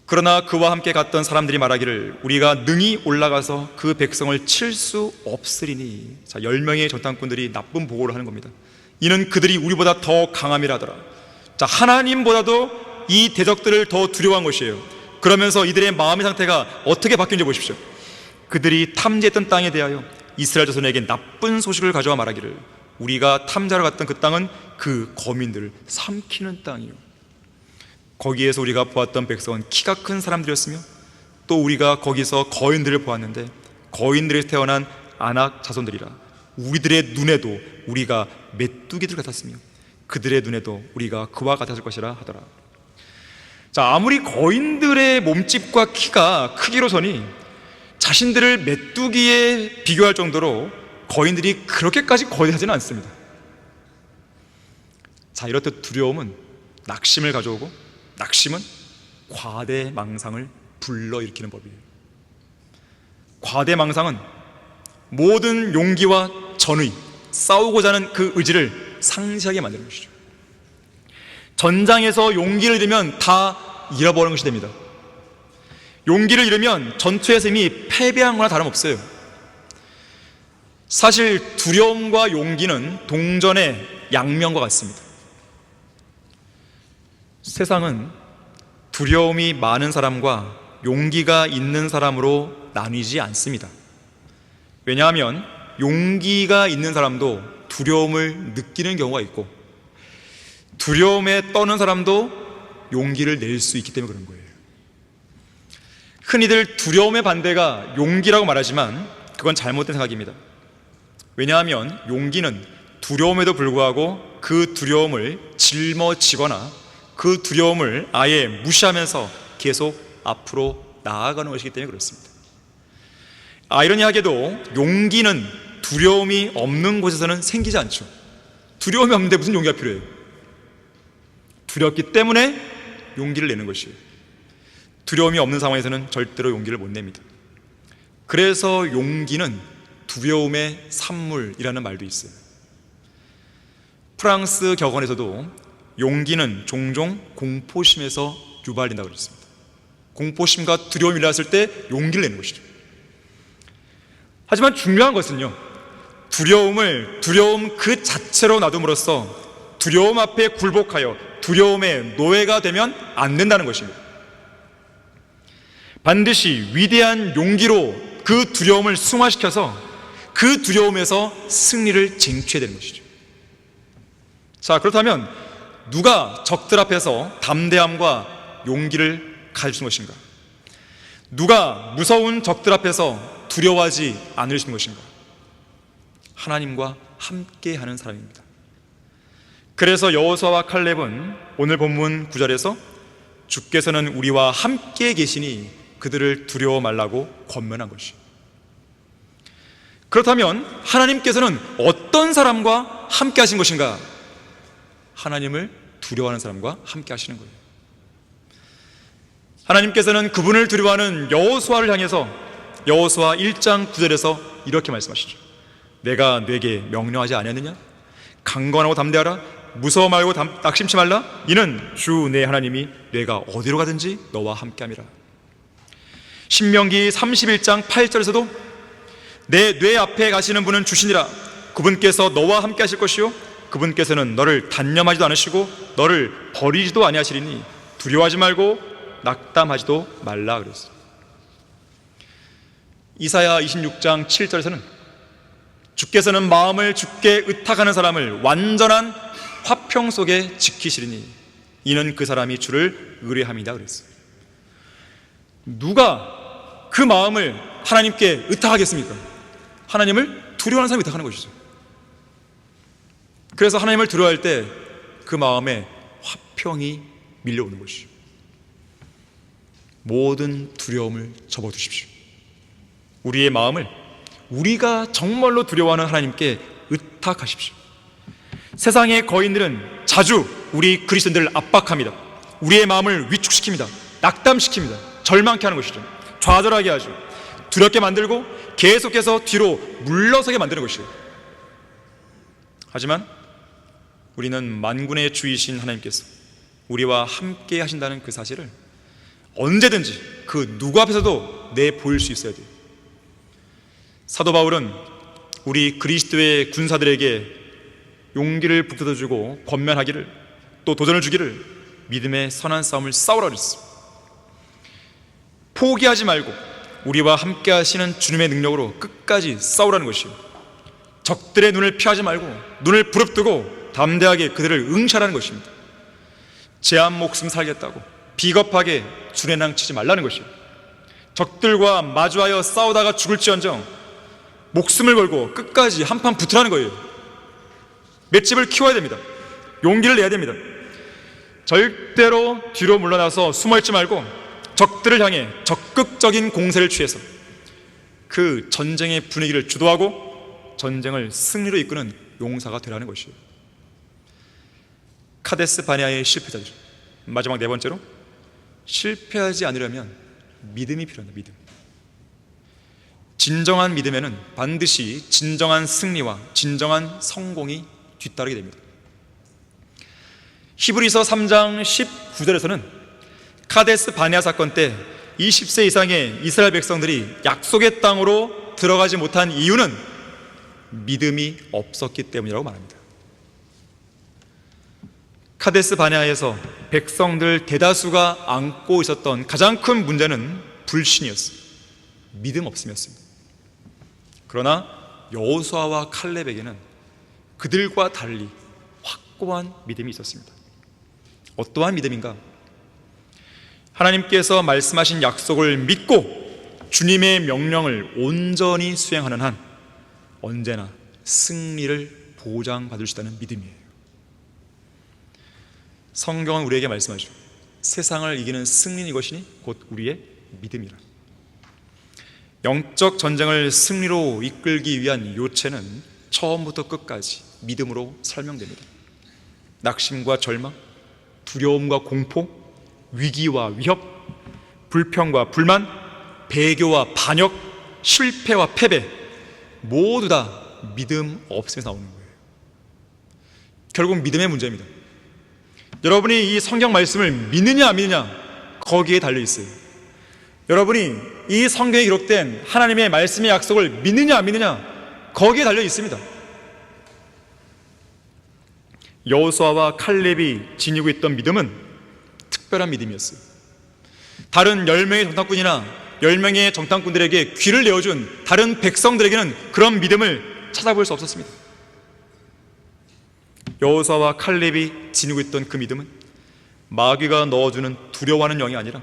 그러나 그와 함께 갔던 사람들이 말하기를 우리가 능히 올라가서 그 백성을 칠 수 없으리니. 자, 10명의 정탐꾼들이 나쁜 보고를 하는 겁니다. 이는 그들이 우리보다 더 강함이라 하더라. 자, 하나님보다도 이 대적들을 더 두려워한 것이에요. 그러면서 이들의 마음의 상태가 어떻게 바뀌는지 보십시오. 그들이 탐지했던 땅에 대하여 이스라엘 자손에게 나쁜 소식을 가져와 말하기를 우리가 탐자로 갔던 그 땅은 그 거민들을 삼키는 땅이요, 거기에서 우리가 보았던 백성은 키가 큰 사람들이었으며 또 우리가 거기서 거인들을 보았는데 거인들에서 태어난 아낙 자손들이라. 우리들의 눈에도 우리가 메뚜기들 같았으며 그들의 눈에도 우리가 그와 같았을 것이라 하더라. 자, 아무리 거인들의 몸집과 키가 크기로서니 자신들을 메뚜기에 비교할 정도로 거인들이 그렇게까지 거대하지는 않습니다. 자, 이렇듯 두려움은 낙심을 가져오고 낙심은 과대망상을 불러일으키는 법이에요. 과대망상은 모든 용기와 전의, 싸우고자 하는 그 의지를 상실하게 만드는 것이죠. 전장에서 용기를 잃으면 다 잃어버리는 것이 됩니다. 용기를 잃으면 전투에서 이미 패배한 거나 다름없어요. 사실 두려움과 용기는 동전의 양면과 같습니다. 세상은 두려움이 많은 사람과 용기가 있는 사람으로 나뉘지 않습니다. 왜냐하면 용기가 있는 사람도 두려움을 느끼는 경우가 있고 두려움에 떠는 사람도 용기를 낼 수 있기 때문에 그런 거예요. 흔히들 두려움의 반대가 용기라고 말하지만 그건 잘못된 생각입니다. 왜냐하면 용기는 두려움에도 불구하고 그 두려움을 짊어지거나 그 두려움을 아예 무시하면서 계속 앞으로 나아가는 것이기 때문에 그렇습니다. 아이러니하게도 용기는 두려움이 없는 곳에서는 생기지 않죠. 두려움이 없는데 무슨 용기가 필요해요? 두렵기 때문에 용기를 내는 것이에요. 두려움이 없는 상황에서는 절대로 용기를 못 냅니다. 그래서 용기는 두려움의 산물이라는 말도 있어요. 프랑스 격언에서도 용기는 종종 공포심에서 유발된다고 그랬습니다. 공포심과 두려움이 일어났을 때 용기를 내는 것이죠. 하지만 중요한 것은요, 두려움 그 자체로 놔둠으로써 두려움 앞에 굴복하여 두려움의 노예가 되면 안 된다는 것입니다. 반드시 위대한 용기로 그 두려움을 승화시켜서 그 두려움에서 승리를 쟁취해야 되는 것이죠. 자, 그렇다면 누가 적들 앞에서 담대함과 용기를 가질 수 있는 것인가? 누가 무서운 적들 앞에서 두려워하지 않을 수 있는 것인가? 하나님과 함께하는 사람입니다. 그래서 여호수아와 칼렙은 오늘 본문 9절에서 주께서는 우리와 함께 계시니 그들을 두려워 말라고 권면한 것이에요. 그렇다면 하나님께서는 어떤 사람과 함께 하신 것인가? 하나님을 두려워하는 사람과 함께 하시는 거예요. 하나님께서는 그분을 두려워하는 여호수아를 향해서 여호수아 1장 9절에서 이렇게 말씀하시죠. 내가 네게 명령하지 아니하느냐? 강건하고 담대하라. 무서워 말고 낙심치 말라. 이는 주 내 하나님이 내가 어디로 가든지 너와 함께함이라. 신명기 31장 8절에서도 내 뇌 앞에 가시는 분은 주시니라. 그분께서 너와 함께 하실 것이요 그분께서는 너를 단념하지도 않으시고 너를 버리지도 아니하시리니 두려워하지 말고 낙담하지도 말라 그랬어요. 이사야 26장 7절에서는 주께서는 마음을 주께 의탁하는 사람을 완전한 화평 속에 지키시리니 이는 그 사람이 주를 의뢰함이다 그랬어요. 누가 그 마음을 하나님께 의탁하겠습니까? 하나님을 두려워하는 사람이 의탁하는 것이죠. 그래서 하나님을 두려워할 때 그 마음에 화평이 밀려오는 것이죠. 모든 두려움을 접어두십시오. 우리의 마음을 우리가 정말로 두려워하는 하나님께 의탁하십시오. 세상의 거인들은 자주 우리 그리스도인들을 압박합니다. 우리의 마음을 위축시킵니다. 낙담시킵니다. 절망케 하는 것이죠. 좌절하게 하죠. 두렵게 만들고 계속해서 뒤로 물러서게 만드는 것이에요. 하지만 우리는 만군의 주이신 하나님께서 우리와 함께 하신다는 그 사실을 언제든지 그 누구 앞에서도 내보일 수 있어야 돼요. 사도 바울은 우리 그리스도의 군사들에게 용기를 북돋아주고 권면하기를 또 도전을 주기를 믿음의 선한 싸움을 싸우라 그랬어요. 포기하지 말고 우리와 함께 하시는 주님의 능력으로 끝까지 싸우라는 것이에요. 적들의 눈을 피하지 말고 눈을 부릅뜨고 담대하게 그들을 응시하라는 것입니다. 제 한 목숨 살겠다고 비겁하게 주례낭치지 말라는 것이에요. 적들과 마주하여 싸우다가 죽을지언정 목숨을 걸고 끝까지 한판 붙으라는 거예요. 맷집을 키워야 됩니다. 용기를 내야 됩니다. 절대로 뒤로 물러나서 숨어있지 말고 적들을 향해 적극적인 공세를 취해서 그 전쟁의 분위기를 주도하고 전쟁을 승리로 이끄는 용사가 되라는 것이에요. 카데스 바네아의 실패자들, 마지막 네 번째로 실패하지 않으려면 믿음이 필요합니다. 믿음. 진정한 믿음에는 반드시 진정한 승리와 진정한 성공이 뒤따르게 됩니다. 히브리서 3장 19절에서는 카데스 바네아 사건 때 20세 이상의 이스라엘 백성들이 약속의 땅으로 들어가지 못한 이유는 믿음이 없었기 때문이라고 말합니다. 카데스 바네아에서 백성들 대다수가 안고 있었던 가장 큰 문제는 불신이었습니다. 믿음 없음이었습니다. 그러나 여호수아와 칼렙에게는 그들과 달리 확고한 믿음이 있었습니다. 어떠한 믿음인가? 하나님께서 말씀하신 약속을 믿고 주님의 명령을 온전히 수행하는 한 언제나 승리를 보장받을 수 있다는 믿음이에요. 성경은 우리에게 말씀하죠. 세상을 이기는 승리는 이것이니 곧 우리의 믿음이라. 영적 전쟁을 승리로 이끌기 위한 요체는 처음부터 끝까지 믿음으로 설명됩니다. 낙심과 절망, 두려움과 공포, 위기와 위협, 불평과 불만, 배교와 반역, 실패와 패배, 모두 다 믿음 없음에서 나오는 거예요. 결국 믿음의 문제입니다. 여러분이 이 성경 말씀을 믿느냐 안 믿느냐, 거기에 달려 있어요. 여러분이 이 성경에 기록된 하나님의 말씀의 약속을 믿느냐 안 믿느냐, 거기에 달려 있습니다. 여호수아와 칼렙이 지니고 있던 믿음은 특별한 믿음이었어요. 다른 10명의 정탐꾼이나 10명의 정탐꾼들에게 귀를 내어준 다른 백성들에게는 그런 믿음을 찾아볼 수 없었습니다. 여호수아와 칼렙이 지니고 있던 그 믿음은 마귀가 넣어주는 두려워하는 영이 아니라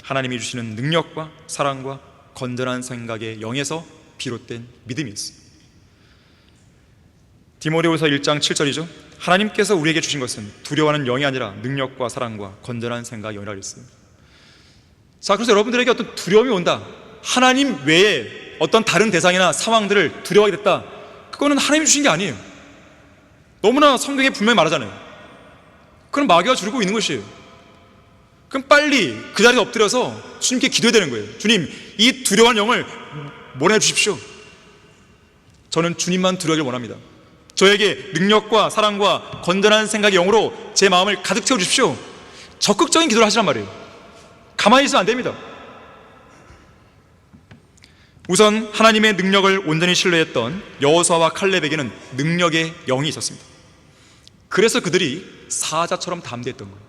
하나님이 주시는 능력과 사랑과 건전한 생각의 영에서 비롯된 믿음이었어요. 디모데후서 1장 7절이죠. 하나님께서 우리에게 주신 것은 두려워하는 영이 아니라 능력과 사랑과 건전한 생각의 영이라고 했어요. 자, 그래서 여러분들에게 어떤 두려움이 온다, 하나님 외에 어떤 다른 대상이나 상황들을 두려워하게 됐다, 그거는 하나님이 주신 게 아니에요. 너무나 성경에 분명히 말하잖아요. 그럼 마귀가 주고 있는 것이에요. 그럼 빨리 그 자리에 엎드려서 주님께 기도해야 되는 거예요. 주님, 이 두려워하는 영을 몰아내 주십시오. 저는 주님만 두려워하길 원합니다. 저에게 능력과 사랑과 건전한 생각의 영으로 제 마음을 가득 채워주십시오. 적극적인 기도를 하시란 말이에요. 가만히 있으면 안 됩니다. 우선 하나님의 능력을 온전히 신뢰했던 여호수아와 칼렙에게는 능력의 영이 있었습니다. 그래서 그들이 사자처럼 담대했던 거예요.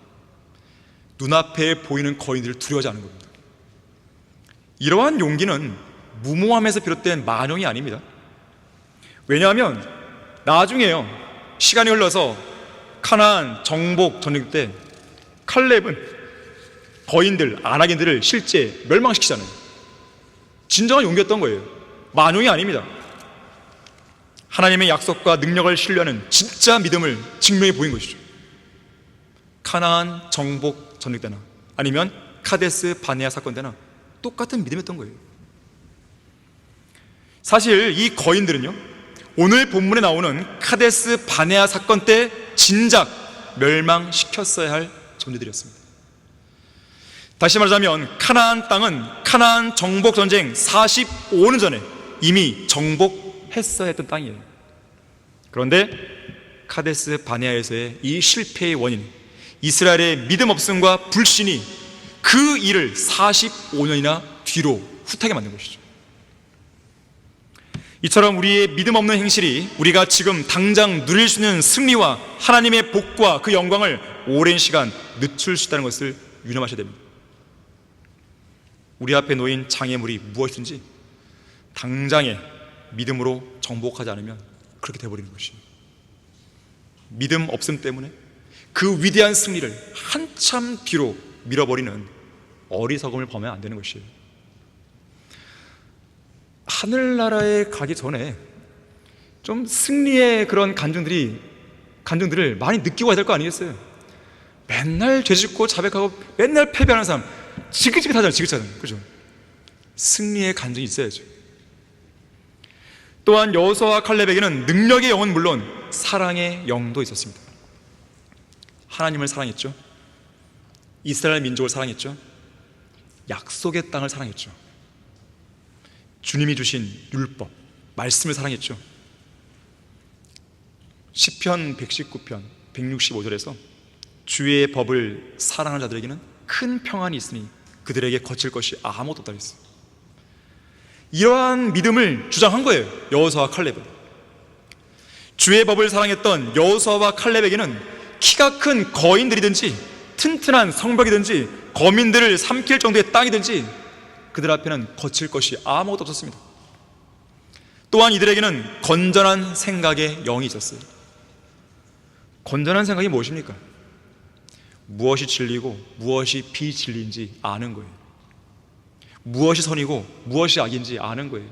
눈앞에 보이는 거인들을 두려워하지 않은 겁니다. 이러한 용기는 무모함에서 비롯된 만용이 아닙니다. 왜냐하면 나중에요, 시간이 흘러서 가나안 정복 전쟁 때 칼렙은 거인들, 아낙인들을 실제 멸망시키잖아요. 진정한 용기였던 거예요. 만용이 아닙니다. 하나님의 약속과 능력을 신뢰하는 진짜 믿음을 증명해 보인 것이죠. 카나안 정복 전쟁 때나 아니면 카데스 바네아 사건 때나 똑같은 믿음이었던 거예요. 사실 이 거인들은요, 오늘 본문에 나오는 카데스 바네아 사건 때 진작 멸망시켰어야 할 존재들이었습니다. 다시 말하자면 카나안 땅은 카나안 정복 전쟁 45년 전에 이미 정복했어야 했던 땅이에요. 그런데 카데스 바네아에서의 이 실패의 원인, 이스라엘의 믿음 없음과 불신이 그 일을 45년이나 뒤로 후퇴하게 만든 것이죠. 이처럼 우리의 믿음 없는 행실이 우리가 지금 당장 누릴 수 있는 승리와 하나님의 복과 그 영광을 오랜 시간 늦출 수 있다는 것을 유념하셔야 됩니다. 우리 앞에 놓인 장애물이 무엇이든지 당장에 믿음으로 정복하지 않으면 그렇게 되어버리는 것이에요. 믿음 없음 때문에 그 위대한 승리를 한참 뒤로 밀어버리는 어리석음을 범하면 안 되는 것이에요. 하늘나라에 가기 전에 좀 승리의 그런 간증들을 많이 느끼고 가야 될 거 아니겠어요? 맨날 죄짓고 자백하고 맨날 패배하는 사람 지긋지긋하잖아요. 지긋하잖아요. 그죠? 승리의 간증이 있어야죠. 또한 여호수아와 칼렙에게는 능력의 영은 물론 사랑의 영도 있었습니다. 하나님을 사랑했죠. 이스라엘 민족을 사랑했죠. 약속의 땅을 사랑했죠. 주님이 주신 율법, 말씀을 사랑했죠. 시편 119편 165절에서 주의 법을 사랑하는 자들에게는 큰 평안이 있으니 그들에게 거칠 것이 아무것도 없다 그랬어요. 이러한 믿음을 주장한 거예요, 여호수아와 칼렙은. 주의 법을 사랑했던 여호수아와 칼렙에게는 키가 큰 거인들이든지 튼튼한 성벽이든지 거민들을 삼킬 정도의 땅이든지 그들 앞에는 거칠 것이 아무것도 없었습니다. 또한 이들에게는 건전한 생각의 영이 있었어요. 건전한 생각이 무엇입니까? 무엇이 진리고 무엇이 비진리인지 아는 거예요. 무엇이 선이고 무엇이 악인지 아는 거예요.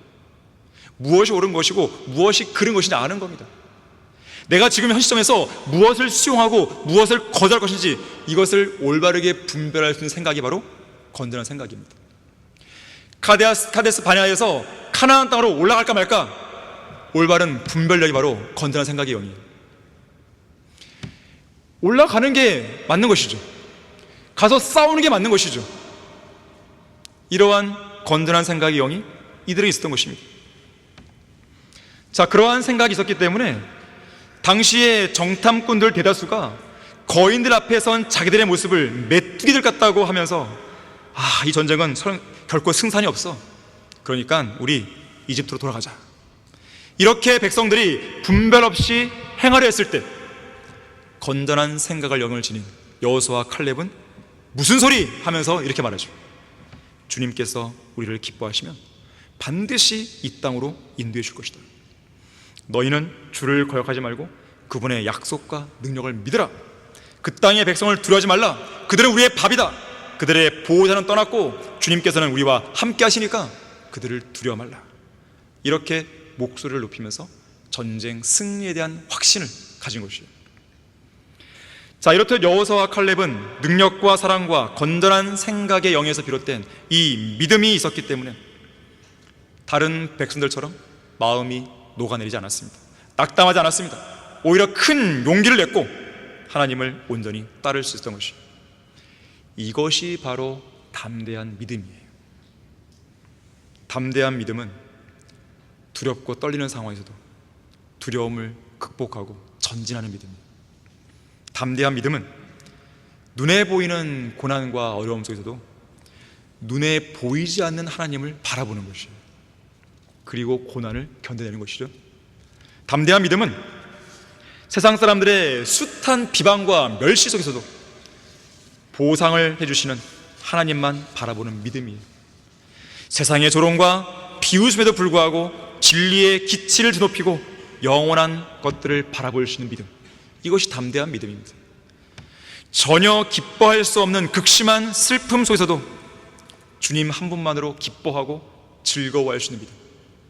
무엇이 옳은 것이고 무엇이 그른 것인지 아는 겁니다. 내가 지금 현 시점에서 무엇을 수용하고 무엇을 거절할 것인지 이것을 올바르게 분별할 수 있는 생각이 바로 건전한 생각입니다. 카데스 바네아에서 카나안 땅으로 올라갈까 말까, 올바른 분별력이 바로 건전한 생각의 영이에요. 올라가는 게 맞는 것이죠. 가서 싸우는 게 맞는 것이죠. 이러한 건전한 생각의 영이 이들에게 있었던 것입니다. 자, 그러한 생각이 있었기 때문에 당시의 정탐꾼들 대다수가 거인들 앞에 선 자기들의 모습을 메뚜기들 같다고 하면서 이 전쟁은 결코 승산이 없어. 그러니까 우리 이집트로 돌아가자. 이렇게 백성들이 분별 없이 행하려 했을 때 건전한 생각을 영을 지닌 여호수아와 칼렙은 무슨 소리 하면서 이렇게 말하죠. 주님께서 우리를 기뻐하시면 반드시 이 땅으로 인도해 줄 것이다. 너희는 주를 거역하지 말고 그분의 약속과 능력을 믿으라. 그 땅의 백성을 두려워하지 말라. 그들은 우리의 밥이다. 그들의 보호자는 떠났고 주님께서는 우리와 함께 하시니까 그들을 두려워 말라. 이렇게 목소리를 높이면서 전쟁 승리에 대한 확신을 가진 것이에요. 자, 이렇듯 여호수아와 칼렙은 능력과 사랑과 건전한 생각의 영에서 비롯된 이 믿음이 있었기 때문에 다른 백성들처럼 마음이 녹아내리지 않았습니다. 낙담하지 않았습니다. 오히려 큰 용기를 냈고 하나님을 온전히 따를 수 있었던 것이에요. 이것이 바로 담대한 믿음이에요. 담대한 믿음은 두렵고 떨리는 상황에서도 두려움을 극복하고 전진하는 믿음이에요. 담대한 믿음은 눈에 보이는 고난과 어려움 속에서도 눈에 보이지 않는 하나님을 바라보는 것이에요. 그리고 고난을 견뎌내는 것이죠. 담대한 믿음은 세상 사람들의 숱한 비방과 멸시 속에서도 보상을 해주시는 하나님만 바라보는 믿음이에요. 세상의 조롱과 비웃음에도 불구하고 진리의 기치를 드높이고 영원한 것들을 바라볼 수 있는 믿음, 이것이 담대한 믿음입니다. 전혀 기뻐할 수 없는 극심한 슬픔 속에서도 주님 한 분만으로 기뻐하고 즐거워할 수 있는 믿음,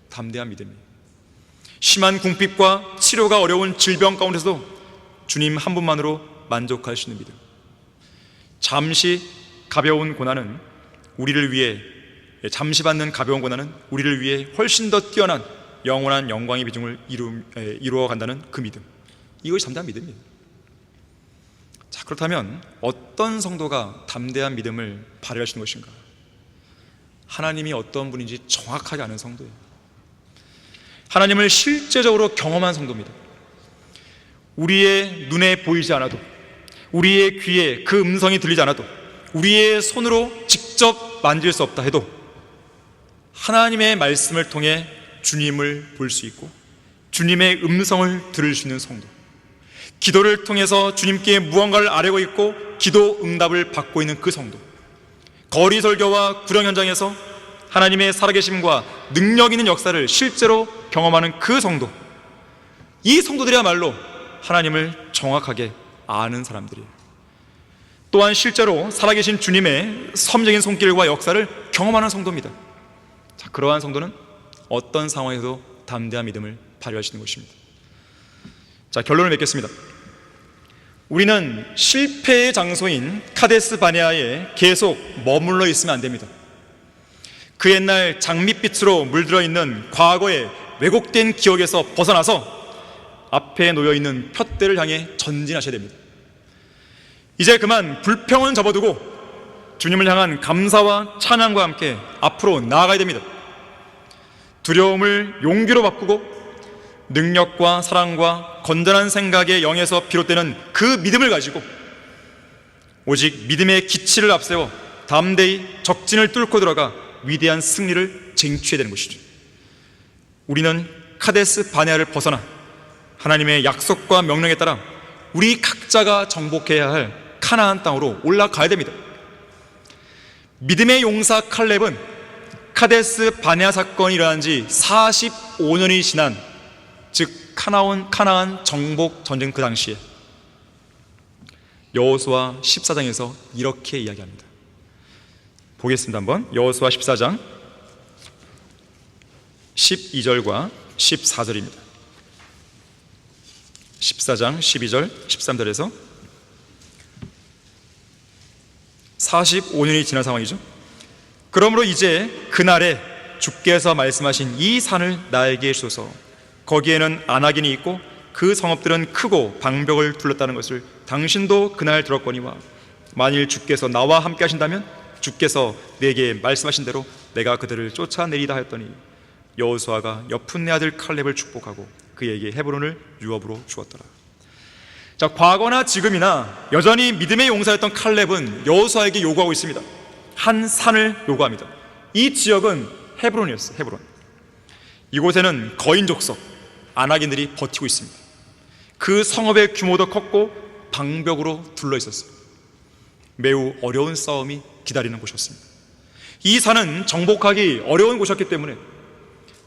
담대한 믿음이에요. 심한 궁핍과 치료가 어려운 질병 가운데서도 주님 한 분만으로 만족할 수 있는 믿음. 잠시 가벼운 고난은 우리를 위해, 잠시 받는 가벼운 고난은 우리를 위해 훨씬 더 뛰어난 영원한 영광의 비중을 이루어 간다는 그 믿음, 이것이 담대한 믿음이에요. 자, 그렇다면 어떤 성도가 담대한 믿음을 발휘할 수 있는 것인가? 하나님이 어떤 분인지 정확하게 아는 성도예요. 하나님을 실제적으로 경험한 성도입니다. 우리의 눈에 보이지 않아도, 우리의 귀에 그 음성이 들리지 않아도, 우리의 손으로 직접 만질 수 없다 해도 하나님의 말씀을 통해 주님을 볼 수 있고 주님의 음성을 들을 수 있는 성도, 기도를 통해서 주님께 무언가를 아뢰고 있고 기도 응답을 받고 있는 그 성도, 거리 설교와 구령 현장에서 하나님의 살아계심과 능력 있는 역사를 실제로 경험하는 그 성도, 이 성도들이야말로 하나님을 정확하게 아는 사람들이에요. 또한 실제로 살아계신 주님의 섭리적인 손길과 역사를 경험하는 성도입니다. 자, 그러한 성도는 어떤 상황에서도 담대한 믿음을 발휘하시는 것입니다. 자, 결론을 맺겠습니다. 우리는 실패의 장소인 카데스 바네아에 계속 머물러 있으면 안 됩니다. 그 옛날 장밋빛으로 물들어 있는 과거의 왜곡된 기억에서 벗어나서 앞에 놓여있는 푯대를 향해 전진하셔야 됩니다. 이제 그만 불평은 접어두고 주님을 향한 감사와 찬양과 함께 앞으로 나아가야 됩니다. 두려움을 용기로 바꾸고 능력과 사랑과 건전한 생각의 영에서 비롯되는 그 믿음을 가지고 오직 믿음의 기치를 앞세워 담대히 적진을 뚫고 들어가 위대한 승리를 쟁취해야 되는 것이죠. 우리는 카데스 바네아를 벗어나 하나님의 약속과 명령에 따라 우리 각자가 정복해야 할 카나안 땅으로 올라가야 됩니다. 믿음의 용사 칼렙은 카데스 바네아 사건이 일어난 지 45년이 지난, 즉 카나안 정복 전쟁 그 당시에 여호수아 14장에서 이렇게 이야기합니다. 보겠습니다. 한번 여호수아 14장 12절과 14절입니다. 14장 12절 13절에서 45년이 지난 상황이죠. 그러므로 이제 그날에 주께서 말씀하신 이 산을 나에게 주소서. 거기에는 아낙인이 있고 그 성읍들은 크고 방벽을 둘렀다는 것을 당신도 그날 들었거니와 만일 주께서 나와 함께 하신다면 주께서 내게 말씀하신 대로 내가 그들을 쫓아내리다 하였더니 여호수아가 여푼네 아들 칼렙을 축복하고 그에게 헤브론을 유업으로 주었더라. 자, 과거나 지금이나 여전히 믿음의 용사였던 칼렙은 여호수아에게 요구하고 있습니다. 한 산을 요구합니다. 이 지역은 헤브론이었어요. 헤브론. 이곳에는 거인 족속 아낙인들이 버티고 있습니다. 그 성읍의 규모도 컸고 방벽으로 둘러 있었어요. 매우 어려운 싸움이 기다리는 곳이었습니다. 이 산은 정복하기 어려운 곳이었기 때문에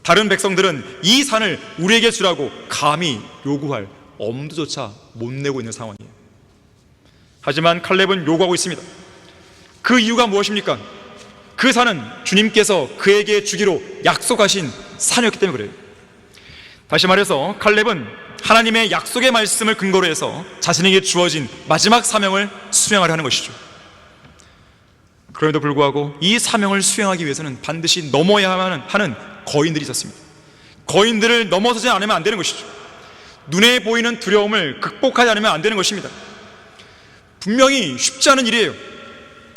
다른 백성들은 이 산을 우리에게 주라고 감히 요구할 엄두조차 못 내고 있는 상황이에요. 하지만 칼렙은 요구하고 있습니다. 그 이유가 무엇입니까? 그 산은 주님께서 그에게 주기로 약속하신 산이었기 때문에 그래요. 다시 말해서 칼렙은 하나님의 약속의 말씀을 근거로 해서 자신에게 주어진 마지막 사명을 수행하려 하는 것이죠. 그럼에도 불구하고 이 사명을 수행하기 위해서는 반드시 넘어야만 하는 거인들이 있었습니다. 거인들을 넘어서지 않으면 안 되는 것이죠. 눈에 보이는 두려움을 극복하지 않으면 안 되는 것입니다. 분명히 쉽지 않은 일이에요.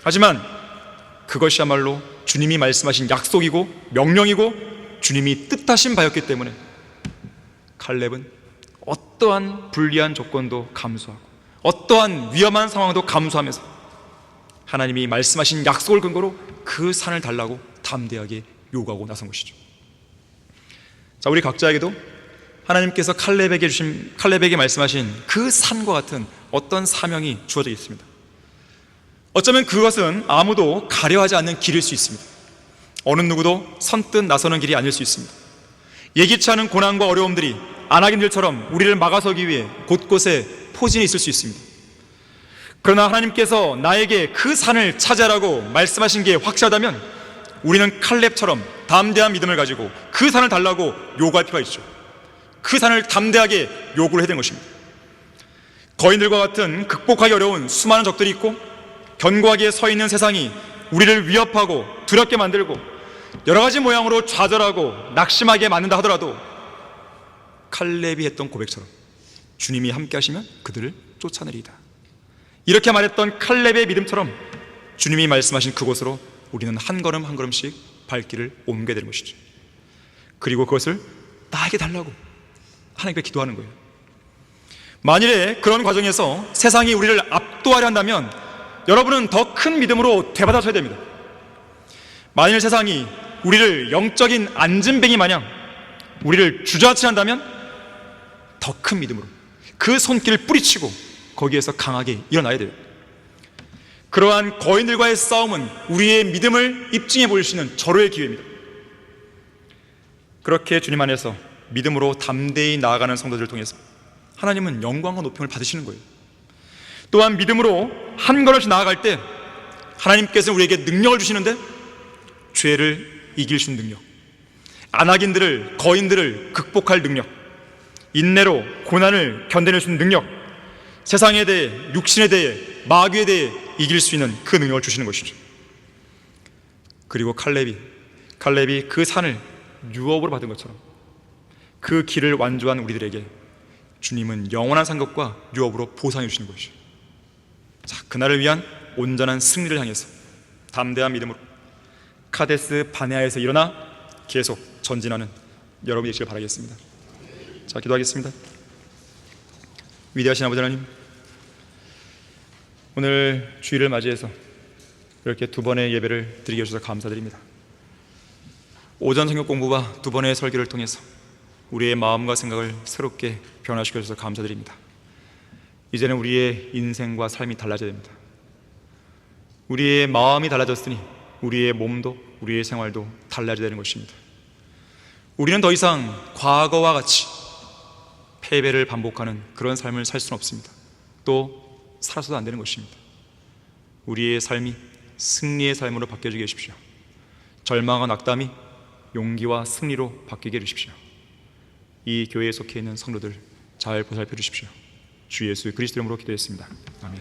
하지만 그것이야말로 주님이 말씀하신 약속이고 명령이고 주님이 뜻하신 바였기 때문에 칼렙은 어떠한 불리한 조건도 감수하고 어떠한 위험한 상황도 감수하면서 하나님이 말씀하신 약속을 근거로 그 산을 달라고 담대하게 요구하고 나선 것이죠. 자, 우리 각자에게도 하나님께서 칼렙에게 말씀하신 그 산과 같은 어떤 사명이 주어져 있습니다. 어쩌면 그것은 아무도 가려하지 않는 길일 수 있습니다. 어느 누구도 선뜻 나서는 길이 아닐 수 있습니다. 예기치 않은 고난과 어려움들이 아낙인들처럼 우리를 막아서기 위해 곳곳에 포진해 있을 수 있습니다. 그러나 하나님께서 나에게 그 산을 찾아라고 말씀하신 게 확실하다면 우리는 칼렙처럼 담대한 믿음을 가지고 그 산을 달라고 요구할 필요가 있죠. 그 산을 담대하게 요구를 해야 되는 것입니다. 거인들과 같은 극복하기 어려운 수많은 적들이 있고 견고하게 서 있는 세상이 우리를 위협하고 두렵게 만들고 여러 가지 모양으로 좌절하고 낙심하게 만든다 하더라도 칼렙이 했던 고백처럼 주님이 함께 하시면 그들을 쫓아내리이다. 이렇게 말했던 칼렙의 믿음처럼 주님이 말씀하신 그곳으로 우리는 한 걸음 한 걸음씩 발길을 옮겨야 되는 것이죠. 그리고 그것을 나에게 달라고 하나님께 기도하는 거예요. 만일에 그런 과정에서 세상이 우리를 압도하려 한다면 여러분은 더 큰 믿음으로 되받아서야 됩니다. 만일 세상이 우리를 영적인 안진뱅이 마냥 우리를 주저앉힌다면 더 큰 믿음으로 그 손길을 뿌리치고 거기에서 강하게 일어나야 돼요. 그러한 거인들과의 싸움은 우리의 믿음을 입증해 보일 수 있는 절호의 기회입니다. 그렇게 주님 안에서 믿음으로 담대히 나아가는 성도들을 통해서 하나님은 영광과 높임을 받으시는 거예요. 또한 믿음으로 한 걸음씩 나아갈 때 하나님께서 우리에게 능력을 주시는데 죄를 이길 수 있는 능력, 아낙인들을, 거인들을 극복할 능력, 인내로 고난을 견뎌낼 수 있는 능력, 세상에 대해, 육신에 대해, 마귀에 대해 이길 수 있는 그 능력을 주시는 것이죠. 그리고 칼렙이 그 산을 유업으로 받은 것처럼 그 길을 완주한 우리들에게 주님은 영원한 상급과 유업으로 보상해 주시는 것이죠. 자, 그날을 위한 온전한 승리를 향해서 담대한 믿음으로 카데스 바네아에서 일어나 계속 전진하는 여러분이 되시길 바라겠습니다. 자, 기도하겠습니다. 위대하신 아버지 하나님, 오늘 주일을 맞이해서 이렇게 두 번의 예배를 드리게 해주셔서 감사드립니다. 오전 성경 공부와 두 번의 설교를 통해서 우리의 마음과 생각을 새롭게 변화시켜 주셔서 감사드립니다. 이제는 우리의 인생과 삶이 달라져야 됩니다. 우리의 마음이 달라졌으니 우리의 몸도 우리의 생활도 달라져야 되는 것입니다. 우리는 더 이상 과거와 같이 패배를 반복하는 그런 삶을 살 수는 없습니다. 또 살아서도 안 되는 것입니다. 우리의 삶이 승리의 삶으로 바뀌어지게 해주십시오. 절망과 낙담이 용기와 승리로 바뀌게 해주십시오. 이 교회에 속해 있는 성도들 잘 보살펴 주십시오. 주 예수 그리스도 이름으로 기도했습니다. 아멘.